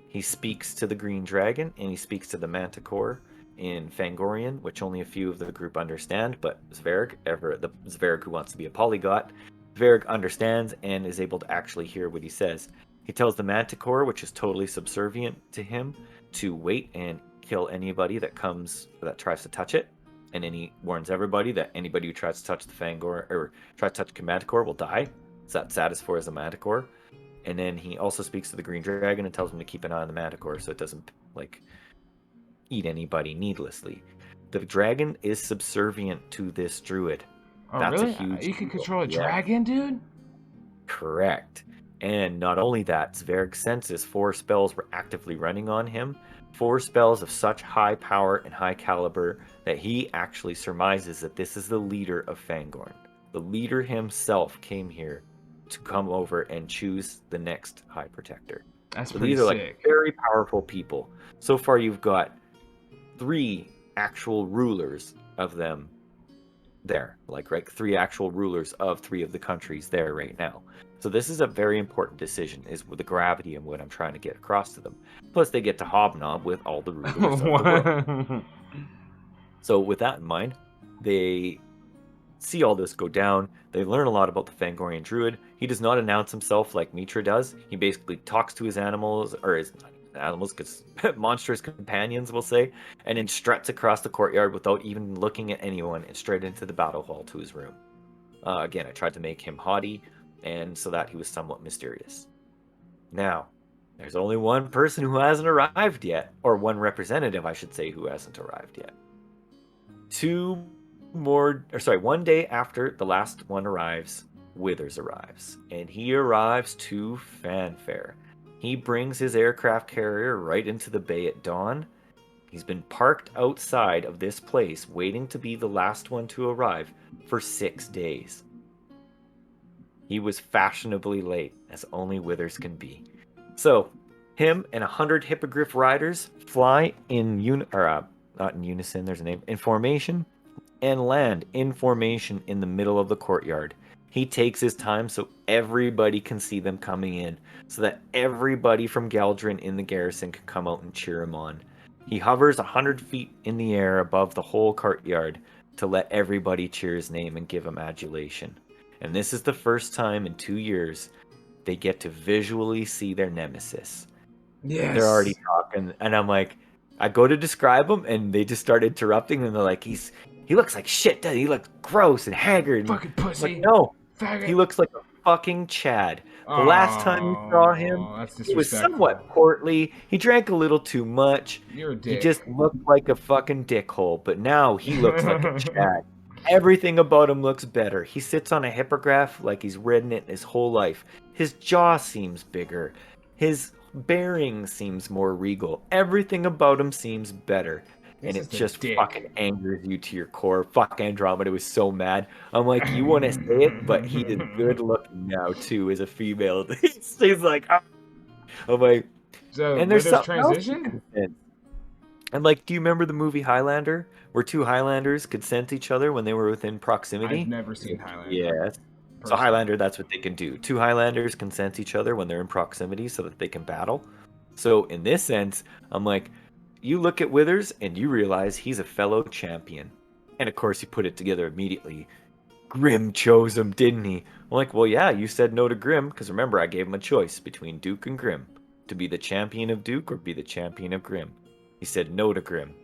He speaks to the green dragon and he speaks to the manticore, in Fangorian, which only a few of the group understand, but Zverg, the Zverg who wants to be a polyglot, Zverg understands and is able to actually hear what he says. He tells the Manticore, which is totally subservient to him, to wait and kill anybody that tries to touch it. And then he warns everybody that anybody who tries to touch the Fangor or tries to touch the Manticore will die. So that's Satisfor as a Manticore. And then he also speaks to the Green Dragon and tells him to keep an eye on the Manticore so it doesn't eat anybody needlessly. The dragon is subservient to this druid. Oh, That's really? a huge You can deal. control a dragon, dude? Correct. And not only that, Zverg senses 4 spells were actively running on him. 4 spells of such high power and high caliber that he actually surmises that this is the leader of Fangorn. The leader himself came here to come over and choose the next High Protector. That's so pretty these are sick. very powerful people. So far you've got 3 actual rulers of them there. 3 actual rulers of 3 of the countries there right now. So this is a very important decision, is with the gravity and what I'm trying to get across to them. Plus, they get to hobnob with all the rulers of the world. So with that in mind, they see all this go down. They learn a lot about the Fangorian Druid. He does not announce himself like Mitra does. He basically talks to his animals, or his animals, because monstrous companions, we'll say, and then struts across the courtyard without even looking at anyone and straight into the battle hall to his room. Again, I tried to make him haughty, and so that he was somewhat mysterious. Now, there's only one person who hasn't arrived yet, or one representative, I should say, who hasn't arrived yet. 1 day after the last one arrives, Withers arrives, and he arrives to fanfare. He brings his aircraft carrier right into the bay at dawn. He's been parked outside of this place, waiting to be the last one to arrive for 6 days. He was fashionably late, as only Withers can be. So, him and 100 hippogriff riders fly not in unison, there's a name, in formation, and land in formation in the middle of the courtyard. He takes his time so everybody can see them coming in, so that everybody from Galdrin in the garrison can come out and cheer him on. He hovers 100 feet in the air above the whole courtyard to let everybody cheer his name and give him adulation. And this is the first time in 2 years they get to visually see their nemesis. Yes. They're already talking, and I'm like, I go to describe him, and they just start interrupting, and they're like, he looks like shit, doesn't he? He looks gross and haggard. Fucking pussy. Like, no, Faggot. he looks like a fucking Chad. The last time you saw him, he was somewhat portly. He drank a little too much. You're a dick. He just looked like a fucking dickhole, but now he looks like a Chad. Everything about him looks better. He sits on a hippogriff like he's ridden it his whole life. His jaw seems bigger. His bearing seems more regal. Everything about him seems better. And it just fucking angers you to your core. Fuck, Andromeda was so mad. I'm like, you want to say it, but he is good looking now too as a female. She's like, oh. I'm like, so and there's some transition. And like, do you remember the movie Highlander, where 2 Highlanders could sense each other when they were within proximity? I've never seen Highlander. Yes. So Highlander, that's what they can do. 2 Highlanders can sense each other when they're in proximity so that they can battle. So in this sense, I'm like, you look at Withers and you realize he's a fellow champion. And of course, you put it together immediately. Grim chose him, didn't he? I'm like, well, yeah, you said no to Grim, because remember, I gave him a choice between Duke and Grim. To be the champion of Duke or be the champion of Grim. He said no to Grim.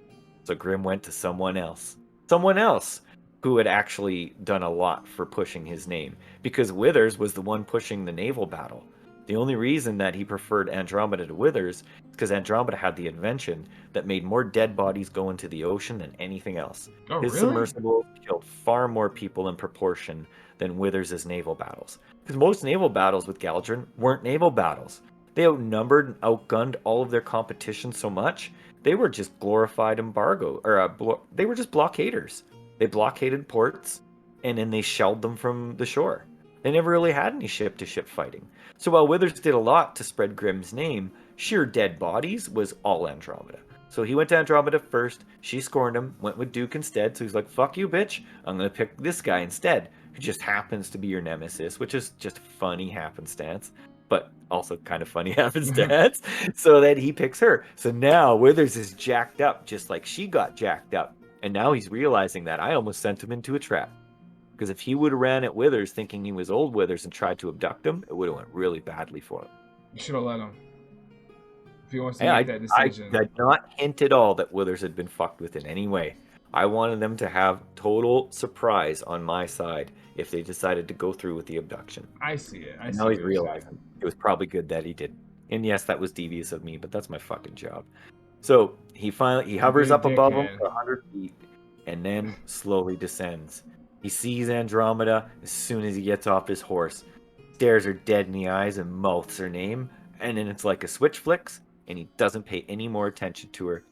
So Grim went to someone else. Someone else who had actually done a lot for pushing his name. Because Withers was the one pushing the naval battle. The only reason that he preferred Andromeda to Withers is because Andromeda had the invention that made more dead bodies go into the ocean than anything else. Oh, His really? submersible killed far more people in proportion than Withers' naval battles. Because most naval battles with Galdrin weren't naval battles. They outnumbered and outgunned all of their competition so much, they were just glorified they were just blockaders. They blockaded ports, and then they shelled them from the shore. They never really had any ship-to-ship fighting. So while Withers did a lot to spread Grim's name, sheer dead bodies was all Andromeda. So he went to Andromeda first, she scorned him, went with Duke instead, so he's like, fuck you, bitch, I'm gonna pick this guy instead, who just happens to be your nemesis, which is just funny happenstance. but also kind of funny happenstance. So then he picks her. So now Withers is jacked up, just like she got jacked up. And now he's realizing that I almost sent him into a trap. Because if he would have ran at Withers thinking he was old Withers and tried to abduct him, it would have went really badly for him. You should have let him. If he wants to Hey, make that decision. I did not hint at all that Withers had been fucked with in any way. I wanted them to have total surprise on my side if they decided to go through with the abduction. I see it. I see Now he's what you're saying. realizing it was probably good that he did. And yes, that was devious of me, but that's my fucking job. So he hovers up above him for 100 feet and then slowly descends. He sees Andromeda as soon as he gets off his horse, stares her dead in the eyes and mouths her name, and then it's like a switch flicks, and he doesn't pay any more attention to her.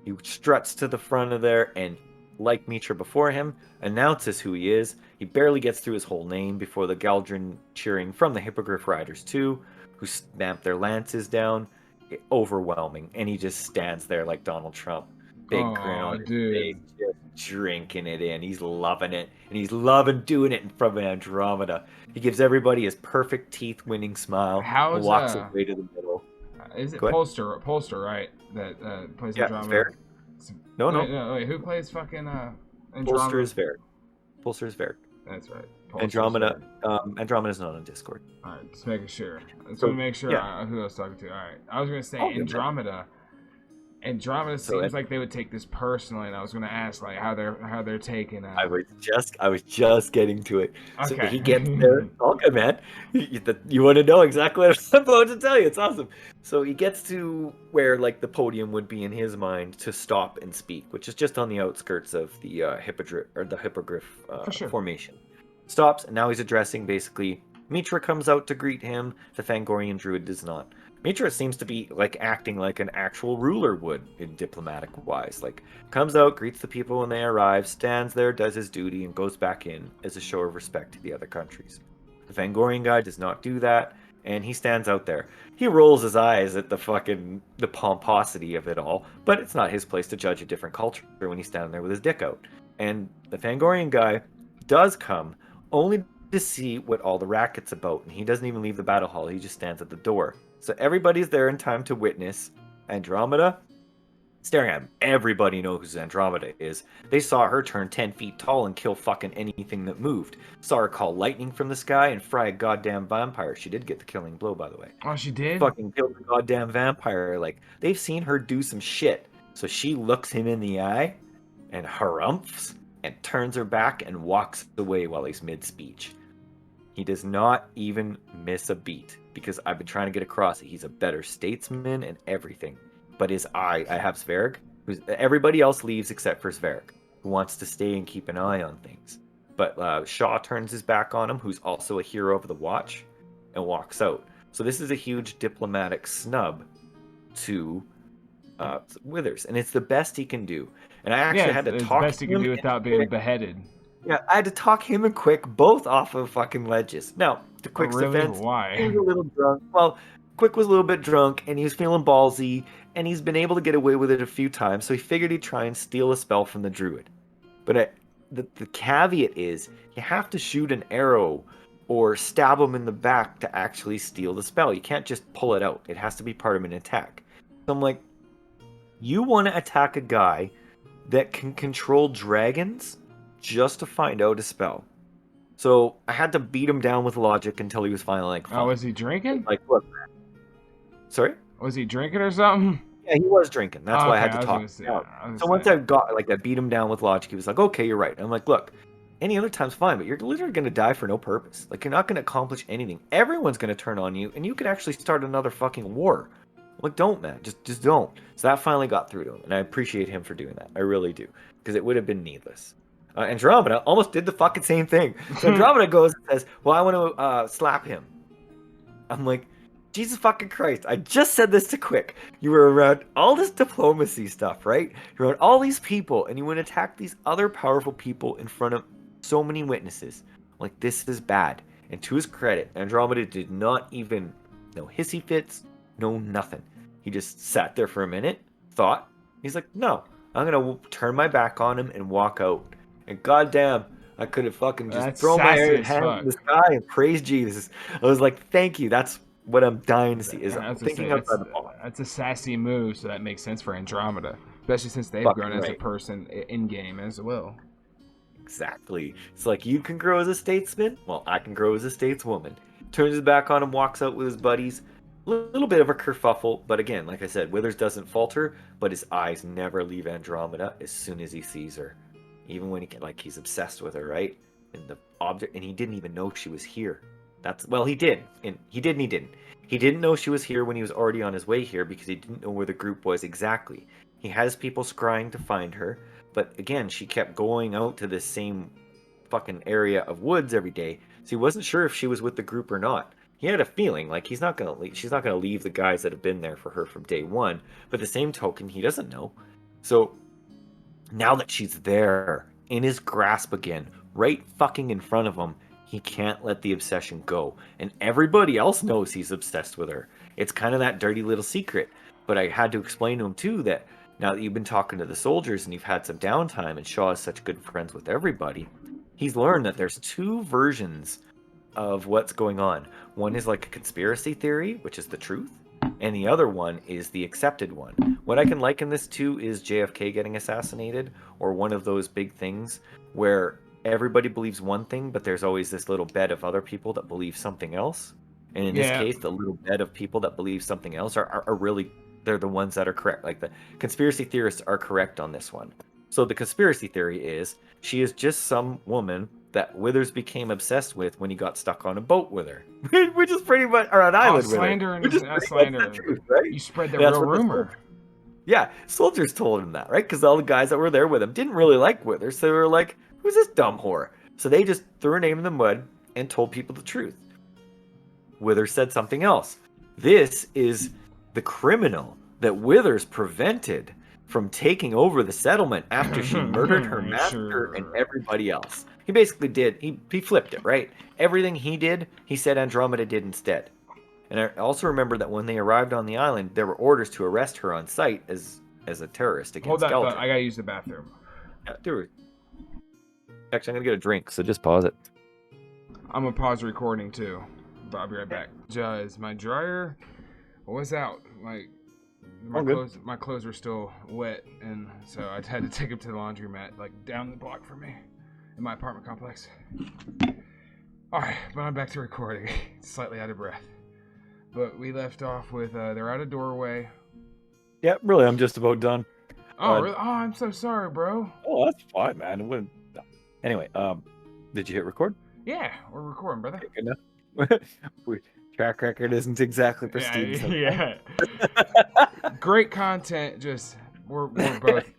He struts to the front of there and, like Mitra before him, announces who he is. He barely gets through his whole name before the Galdron cheering from the Hippogriff Riders too, who stamp their lances down. Overwhelming. And he just stands there like Donald Trump. Big grin on his face, just drinking it in. He's loving it. And he's loving doing it in front of Andromeda. He gives everybody his perfect teeth-winning smile and walks away to the middle. Is it Polster, right? That plays Andromeda? No, wait, who plays fucking Andromeda? Polster is Varric. That's right. Andromeda's not on Discord. Alright, just making sure. Just want to make sure who I was talking to. Alright. I was going to say Andromeda. Andromeda seems like they would take this personally, and I was going to ask like how they're taking it. I was just getting to it. Okay. So he gets there. All good, man. You want to know exactly what I'm about to tell you. It's awesome. So he gets to where like the podium would be in his mind to stop and speak, which is just on the outskirts of the Hippogriff formation. Stops, and now he's addressing basically. Mitra comes out to greet him. The Fangorian druid does not. Mitra seems to be like acting like an actual ruler would in diplomatic wise. Like comes out, greets the people when they arrive, stands there, does his duty, and goes back in as a show of respect to the other countries. The Fangorian guy does not do that, and he stands out there. He rolls his eyes at the pomposity of it all, but it's not his place to judge a different culture when he's standing there with his dick out. And the Fangorian guy does come only to see what all the racket's about, and he doesn't even leave the battle hall. He just stands at the door. So everybody's there in time to witness Andromeda staring at him. Everybody knows who Andromeda is. They saw her turn 10 feet tall and kill fucking anything that moved. Saw her call lightning from the sky and fry a goddamn vampire. She did get the killing blow, by the way. Oh, she did? Fucking killed the goddamn vampire. Like, they've seen her do some shit. So she looks him in the eye and harumphs and turns her back and walks away while he's mid-speech. He does not even miss a beat, because I've been trying to get across that he's a better statesman and everything. But I have Sverg, everybody else leaves except for Sverg, who wants to stay and keep an eye on things. But Shaw turns his back on him, who's also a hero of the watch, and walks out. So this is a huge diplomatic snub to Withers, and it's the best he can do. And I actually had to talk. The best he can do without being beheaded. Yeah, I had to talk him and Quick both off of fucking ledges. Now, to Quick's defense, why? He was a little drunk. Well, Quick was a little bit drunk, and he was feeling ballsy, and he's been able to get away with it a few times, so he figured he'd try and steal a spell from the druid. But the caveat is, you have to shoot an arrow or stab him in the back to actually steal the spell. You can't just pull it out. It has to be part of an attack. So I'm like, you want to attack a guy that can control dragons just to find out a spell. So I had to beat him down with logic until he was finally like, fine. Oh, was he drinking? Like, look, man. Sorry? Was he drinking or something? Yeah, he was drinking. That's why I had to talk him out. So once I beat him down with logic, he was like, okay, you're right. I'm like, look, any other time's fine, but you're literally going to die for no purpose. Like, you're not going to accomplish anything. Everyone's going to turn on you, and you could actually start another fucking war. I'm like, don't, man. Just don't. So that finally got through to him, and I appreciate him for doing that. I really do. Because it would have been needless. Andromeda almost did the fucking same thing. So Andromeda goes and says, well, I want to slap him. I'm like, Jesus fucking Christ. I just said this to Quick. You were around all this diplomacy stuff, right? You're around all these people, and you want to attack these other powerful people in front of so many witnesses. Like, this is bad. And to his credit, Andromeda did not even, no hissy fits, no nothing. He just sat there for a minute, thought. He's like, no, I'm going to turn my back on him and walk out. And goddamn, I could have fucking just thrown my hand in the sky and praised Jesus. I was like, thank you. That's what I'm dying to see is I was gonna thinking say outside the box. that's a sassy move, so that makes sense for Andromeda, especially since they've Fucking grown as a right. person in game as well. Exactly. It's like you can grow as a statesman. Well, I can grow as a stateswoman. Turns his back on him, walks out with his buddies. Little bit of a kerfuffle, but again, like I said, Withers doesn't falter, but his eyes never leave Andromeda as soon as he sees her. Even when he's obsessed with her, right? And the object, and he didn't even know she was here. He did, and he did, and he didn't. He didn't know she was here when he was already on his way here because he didn't know where the group was exactly. He has people scrying to find her, but again, she kept going out to this same fucking area of woods every day, so he wasn't sure if she was with the group or not. He had a feeling like she's not gonna leave the guys that have been there for her from day one. But the same token, he doesn't know. So now that she's there in his grasp again, right fucking in front of him, he can't let the obsession go. And everybody else knows he's obsessed with her. It's kind of that dirty little secret. But I had to explain to him too that now that you've been talking to the soldiers and you've had some downtime and Shaw is such good friends with everybody, he's learned that there's two versions of what's going on. One is like a conspiracy theory, which is the truth, and the other one is the accepted one. What I can liken this to is JFK getting assassinated, or one of those big things where everybody believes one thing, but there's always this little bed of other people that believe something else. And in this Yeah, case, the little bed of people that believe something else are really, they're the ones that are correct. Like the conspiracy theorists are correct on this one. So the conspiracy theory is she is just some woman that Withers became obsessed with when he got stuck on a boat with her, which is pretty much, or an island with her, slandering which is is pretty much the slander. truth, right? You spread the And that's real what the rumor. yeah, soldiers told him that, right? Because all the guys that were there with him didn't really like Withers, so they were like, "Who's this dumb whore?" So they just threw her name in the mud and told people the truth. Withers said something else. This is the criminal that Withers prevented from taking over the settlement after she murdered her master and Sure. everybody else. He basically did, he flipped it, right? Everything he did, he said Andromeda did instead. And I also remember that when they arrived on the island, there were orders to arrest her on sight as a terrorist Hold against that thought. Geldrin. I gotta use the bathroom. Yeah, actually, I'm gonna get a drink, so just pause it. I'm gonna pause recording too. But I'll be right back. Just my dryer was out. Like my clothes were still wet, and so I had to take them to the laundromat, like down the block from me, in my apartment complex. All right, but I'm back to recording. Slightly out of breath. But we left off with they're at a doorway. Yeah, really, I'm just about done. Oh, really? Oh, I'm so sorry, bro. Oh, that's fine, man. Anyway, did you hit record? Yeah, we're recording, brother. Good enough. Track record isn't exactly pristine. Yeah. Great content. Just we're both,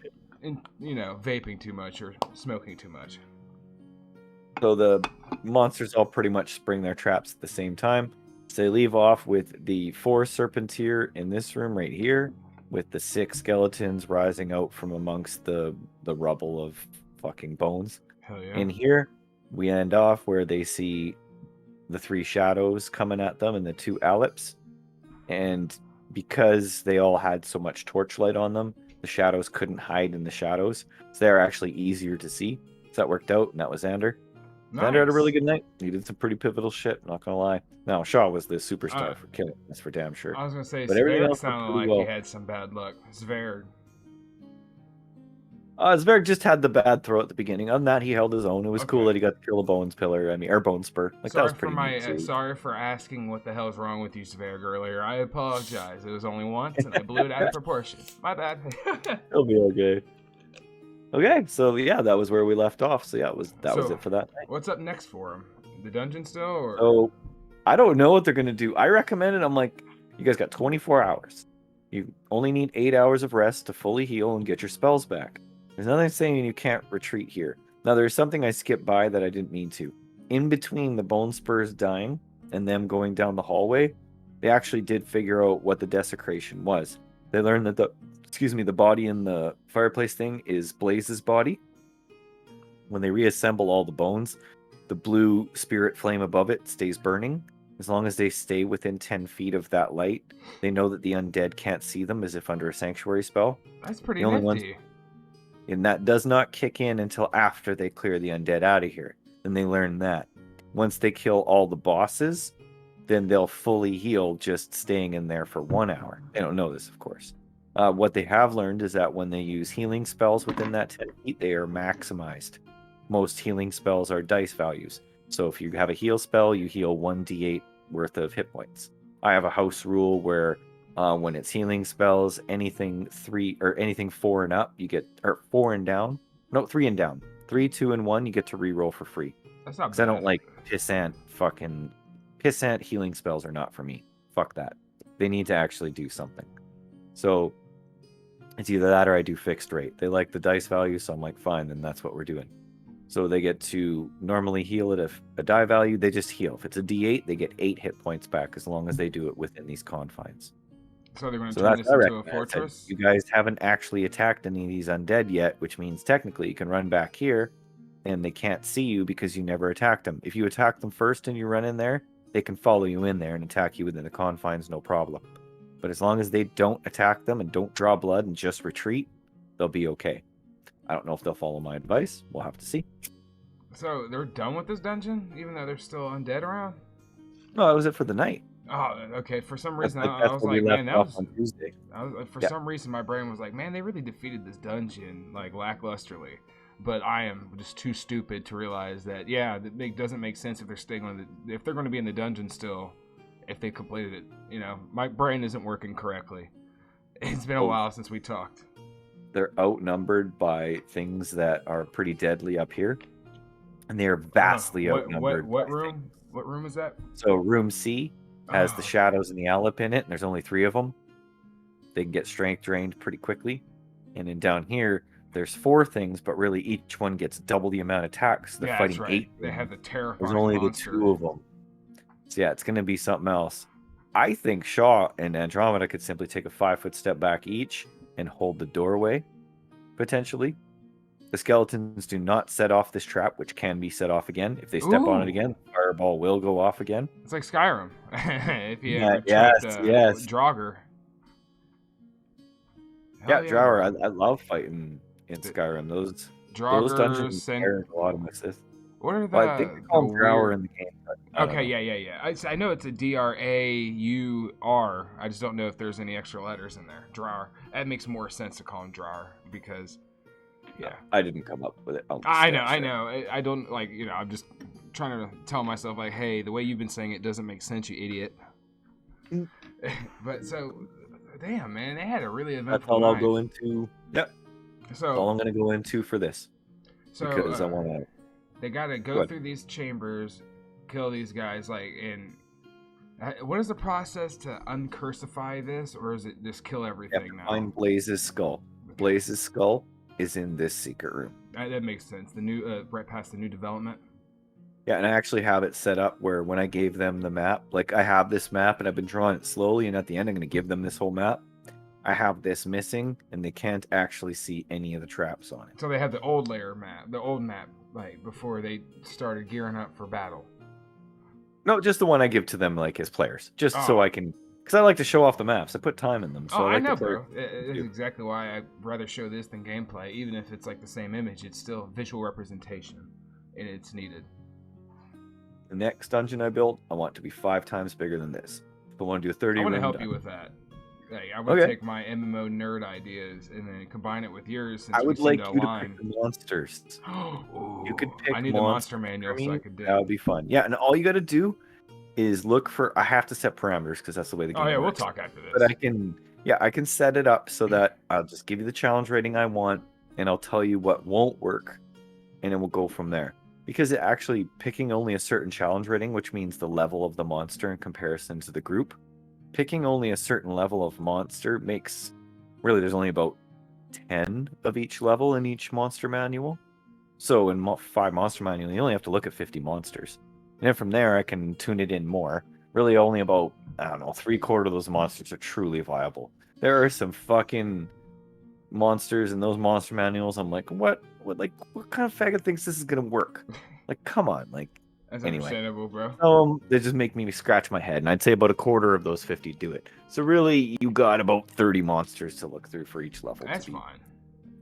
vaping too much or smoking too much. So the monsters all pretty much spring their traps at the same time. So they leave off with the 4 serpentier in this room right here, with the 6 skeletons rising out from amongst the rubble of fucking bones. Hell yeah. In here, we end off where they see the 3 shadows coming at them and the 2 Aleps. And because they all had so much torchlight on them, the shadows couldn't hide in the shadows. So they're actually easier to see. So that worked out, and that was Xander. Nice. Xander had a really good night. He did some pretty pivotal shit, not gonna lie. Now, Shaw was the superstar for killing. That's for damn sure. I was gonna say, But everything Zverg else sounded like he had some bad luck. Zverg. Zverg just had the bad throw at the beginning. Other than that, he held his own. It was cool that he got to kill a bones pillar. Or bone spur. Like that was pretty neat. Sorry for asking what the hell's wrong with you, Zverg, earlier. I apologize. It was only once, and I blew it out of proportion. My bad. It'll be okay. Okay, so yeah, that was where we left off. So yeah, that was it for that night. What's up next for him? The dungeon still? Or? So I don't know what they're gonna do. I recommended. I'm like, you guys got 24 hours. You only need 8 hours of rest to fully heal and get your spells back. There's nothing saying you can't retreat here. Now, there's something I skipped by that I didn't mean to. In between the bone spurs dying and them going down the hallway, they actually did figure out what the desecration was. They learned that the body in the fireplace thing is Blaze's body. When they reassemble all the bones, the blue spirit flame above it stays burning. As long as they stay within 10 feet of that light, they know that the undead can't see them as if under a sanctuary spell. That's pretty nifty. And that does not kick in until after they clear the undead out of here. Then they learn that. Once they kill all the bosses, then they'll fully heal just staying in there for 1 hour. They don't know this, of course. What they have learned is that when they use healing spells within that 10 feet, they are maximized. Most healing spells are dice values. So if you have a heal spell, you heal 1d8 worth of hit points. I have a house rule where when it's healing spells, anything 3 or anything 4 and up, you get, or 4 and down. No, 3 and down. 3, 2, and 1, you get to reroll for free. That's not Because bad. I don't like pissant healing spells are not for me. Fuck that. They need to actually do something. So it's either that or I do fixed rate. They like the dice value, so I'm like, fine, then that's what we're doing. So they get to normally heal at a die value. They just heal. If it's a D8, they get 8 hit points back as long as they do it within these confines. So they're going to So turn that's this what I into a recommend. I said, fortress? you guys haven't actually attacked any of these undead yet, which means technically you can run back here and they can't see you because you never attacked them. If you attack them first and you run in there, they can follow you in there and attack you within the confines, no problem. But as long as they don't attack them and don't draw blood and just retreat, they'll be okay. I don't know if they'll follow my advice. We'll have to see. So they're done with this dungeon, even though there's still undead around? No, that was it for the night. Oh, okay. For some reason, That's I was where we like, left man, that off was. on Tuesday. For Yeah. some reason, my brain was like, man, they really defeated this dungeon like lacklusterly. But I am just too stupid to realize that, yeah, it doesn't make sense if they're staying on if they're going to be in the dungeon still, if they completed it. You know, my brain isn't working correctly. It's been a while since we talked. They're outnumbered by things that are pretty deadly up here, and they are vastly outnumbered. What room? What room is that? So room C has the shadows and the Allop in it, and there's only 3 of them. They can get strength drained pretty quickly. And then down here, there's 4 things, but really each one gets double the amount of attacks. They're fighting that's right. 8. They have the terrifying There's only monster. the 2 of them. So yeah, it's going to be something else. I think Shaw and Andromeda could simply take a 5-foot step back each and hold the doorway, potentially. The skeletons do not set off this trap, which can be set off again. If they step on it again, the fireball will go off again. It's like Skyrim. If you ever yes. Draugr. Yeah, Draugr. I love fighting in Skyrim. Those dungeons carry a lot of misses. What are the? Well, I think they call them Draugr in the game. Okay, yeah. I know it's a Draur. I just don't know if there's any extra letters in there. Draur. That makes more sense to call him Draur because, yeah. I didn't come up with it. I know. I don't like. I'm just trying to tell myself like, hey, the way you've been saying it doesn't make sense, you idiot. But so, damn man, they had a really eventful. That's all I'll go into. Yep. So that's all I'm gonna go into for this. So because I want to. They gotta go through these chambers, kill these guys. Like, and what is the process to uncursify this, or is it just kill everything now? Find Blaze's skull. Blaze's skull is in this secret room. That makes sense. The new, right past the new development. Yeah, and I actually have it set up where when I gave them the map, like I have this map and I've been drawing it slowly, and at the end I'm going to give them this whole map. I have this missing, and they can't actually see any of the traps on it. So they have the old map, like before they started gearing up for battle. No, just the one I give to them, like as players, just so I can, because I like to show off the maps. I put time in them. So I know, bro. It's exactly why I'd rather show this than gameplay. Even if it's like the same image, it's still visual representation, and it's needed. The next dungeon I build, I want to be 5 times bigger than this. If I want to do a 30 room, I want to help you with that. Like, I would take my MMO nerd ideas and then combine it with yours. Since I would like you to pick the monsters. Ooh, you could pick. I need the monster manual so I could do. That would be fun. Yeah, and all you got to do is look for. I have to set parameters because that's the way the game works. We'll talk after this. But I can set it up so that I'll just give you the challenge rating I want, and I'll tell you what won't work, and then we'll go from there. Because it actually picking only a certain challenge rating, which means the level of the monster in comparison to the group. Picking only a certain level of monster makes, really, there's only about 10 of each level in each monster manual. So in 5 monster manual, you only have to look at 50 monsters. And then from there, I can tune it in more. Really only about, 3/4 of those monsters are truly viable. There are some fucking monsters in those monster manuals. I'm like, what kind of faggot thinks this is going to work? Like, come on, like. That's understandable, bro. They just make me scratch my head, and I'd say about 1/4 of those 50 do it. So really, you got about 30 monsters to look through for each level. That's fine.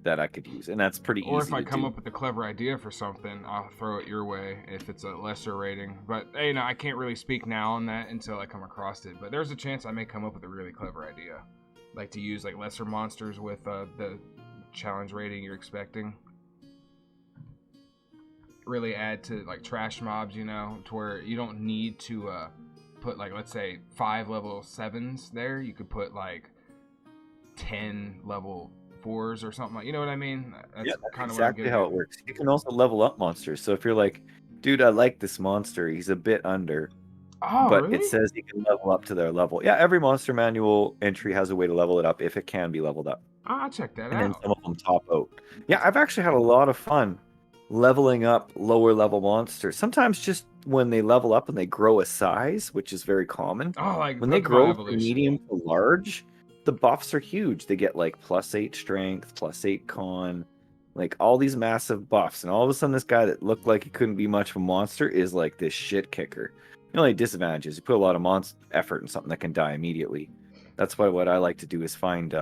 that I could use, and that's pretty Or easy if I to come do. up with a clever idea for something, I'll throw it your way if it's a lesser rating. But you know, I can't really speak now on that until I come across it. But there's a chance I may come up with a really clever idea, like to use like lesser monsters with the challenge rating you're expecting. Really add to like trash mobs, you know, to where you don't need to put like, let's say 5 level 7s there. You could put like 10 level 4s or something, like, you know what I mean? That's Yeah, kind that's of what I'm exactly getting how at. it works. You can also level up monsters. So if you're like, dude, I like this monster, he's a bit under, Oh, but it really? says you can level up to their level. Yeah, every monster manual entry has a way to level it up if it can be leveled up. I'll check that And then out. some of them top out. Yeah, That's I've actually had a lot of fun leveling up lower level monsters. Sometimes just when they level up and they grow a size, which is very common. oh, like When they Pokemon grow from evolution. medium to large, the buffs are huge. They get like +8 strength, +8 con, like all these massive buffs. And all of a sudden, this guy that looked like he couldn't be much of a monster is like this shit kicker. The only disadvantage is you put a lot of effort in something that can die immediately. That's why what I like to do is find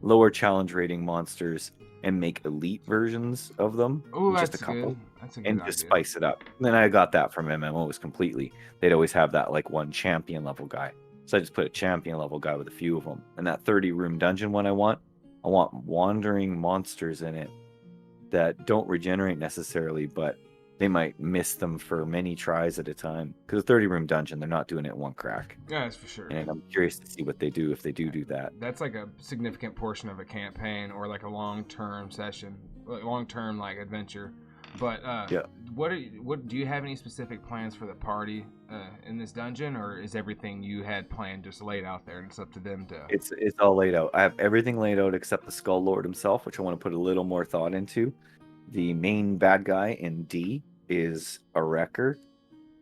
lower challenge rating monsters and make elite versions of them, Oh, just a that's couple, good. That's a good and just idea. spice it up. And then I got that from MMOs completely. They'd always have that like one champion level guy. So I just put a champion level guy with a few of them. And that 30-room dungeon one I want wandering monsters in it that don't regenerate necessarily, but they might miss them for many tries at a time. Because a 30-room dungeon, they're not doing it in one crack. Yeah, that's for sure. And I'm curious to see what they do if they do that. That's like a significant portion of a campaign or like a long-term session, long-term like adventure. But Yeah. what do you have any specific plans for the party in this dungeon, or is everything you had planned just laid out there and it's up to them to? It's all laid out. I have everything laid out except the Skull Lord himself, which I want to put a little more thought into. The main bad guy in D is a wrecker.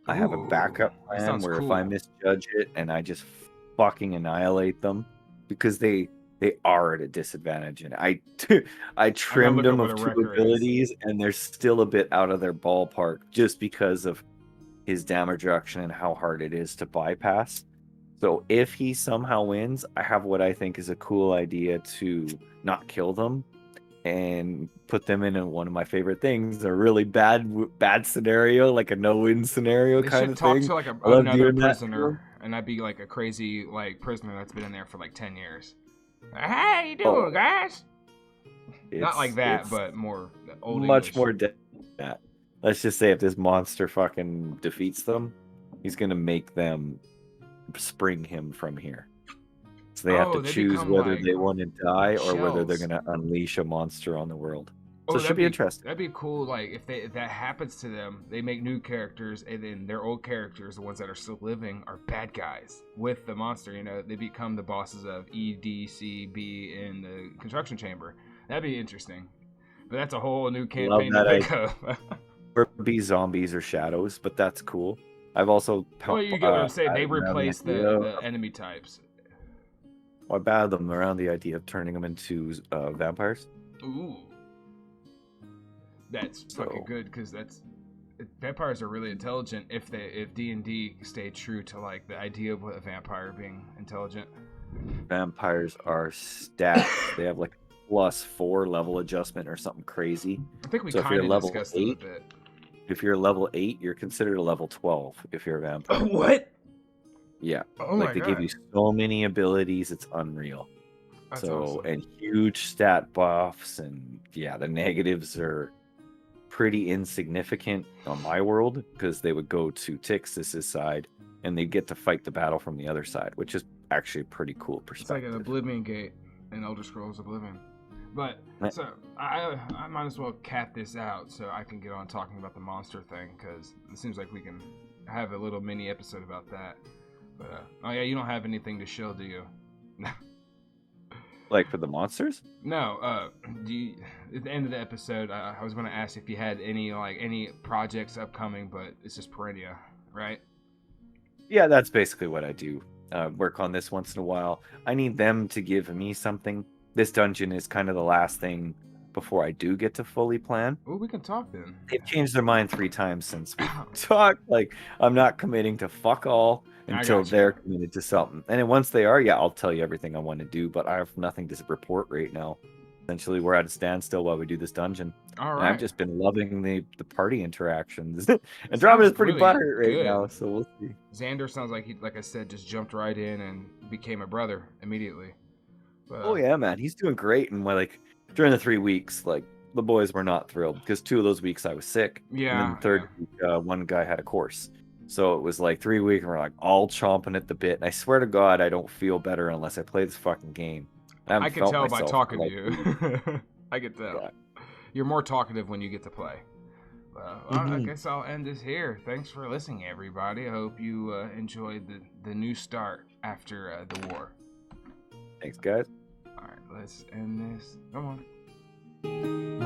I have a Ooh, backup that plan sounds where if I cool. misjudge it and I just fucking annihilate them because they are at a disadvantage, and I I I gotta trimmed look up them what of a 2 wrecker is. abilities and they're still a bit out of their ballpark just because of his damage reduction and how hard it is to bypass. So if he somehow wins, I have what I think is a cool idea to not kill them and put them in one of my favorite things, a really bad scenario, like a no-win scenario They kind should of talk thing. to like I love another doing that to them. prisoner, and I'd be like a crazy like prisoner that's been in there for like 10 years. How you Oh, doing, guys? Not like that, it's but more old much English. more than that. Let's just say if this monster fucking defeats them, he's gonna make them spring him from here. So they have to Oh, they choose become whether like they want to die or whether they're shells. gonna unleash a monster on the world. So Oh, it should be interesting. that'd be cool. Like if that happens to them, they make new characters, and then their old characters, the ones that are still living, are bad guys with the monster. You know, they become the bosses of E, D, C, B in the construction chamber. That'd be interesting. But that's a whole new Love campaign to that think idea. of. Or be zombies or shadows, but that's cool. I've also Well, you get what I'm saying. They batted around the replace idea the of, enemy types. I batted them around the idea of turning them into vampires. Ooh, that's fucking So good because vampires are really intelligent if D&D stay true to like the idea of a vampire being intelligent. vampires are stacked. They have like +4 level adjustment or something crazy. I think we So if you're kind of level discussed it a 8, bit. you're considered a level 12 if you're a vampire. What? Yeah. Oh Like my they give god. you so many abilities, it's unreal. That's So, awesome. and huge stat buffs, and yeah, the negatives are pretty insignificant on my world because they would go to Tix's side and they get to fight the battle from the other side, which is actually a pretty cool It's like an perspective. Oblivion Gate in Elder Scrolls Oblivion. But so I might as well cap this out so I can get on talking about the monster thing because it seems like we can have a little mini episode about that. But oh yeah, you don't have anything to show, do you? Like for the monsters? No. Do you? At the end of the episode, I was going to ask if you had any projects upcoming, but it's just Perennia, right? Yeah, that's basically what I do. Work on this once in a while. I need them to give me something. This dungeon is kind of the last thing before I do get to fully plan. Well, we can talk then. They've changed their mind 3 times since we talked. Like, I'm not committing to fuck all I until got you. they're committed to something. And then once they are, yeah, I'll tell you everything I want to do, but I have nothing to report right now. essentially we're at a standstill while we do this dungeon. All And I've right. just been loving the party interactions. Andromeda's Sounds pretty really butthurt right good. now, so we'll see. Xander sounds like he, like I said, just jumped right in and became a brother immediately. But, Oh yeah, man, he's doing great. And like during the 3 weeks, like the boys were not thrilled because 2 of those weeks I was sick, and then yeah, the third week, one guy had a course. So it was like 3 weeks, and we're like all chomping at the bit. And I swear to God, I don't feel better unless I play this fucking game. I haven't I could felt tell by myself talking for to like 3 weeks. you. I could tell. Yeah. You're more talkative when you get to play. I Mhm. guess I'll end this here. Thanks for listening, everybody. I hope you enjoyed the new start after the war. Thanks, guys. All right, let's end this. Come on.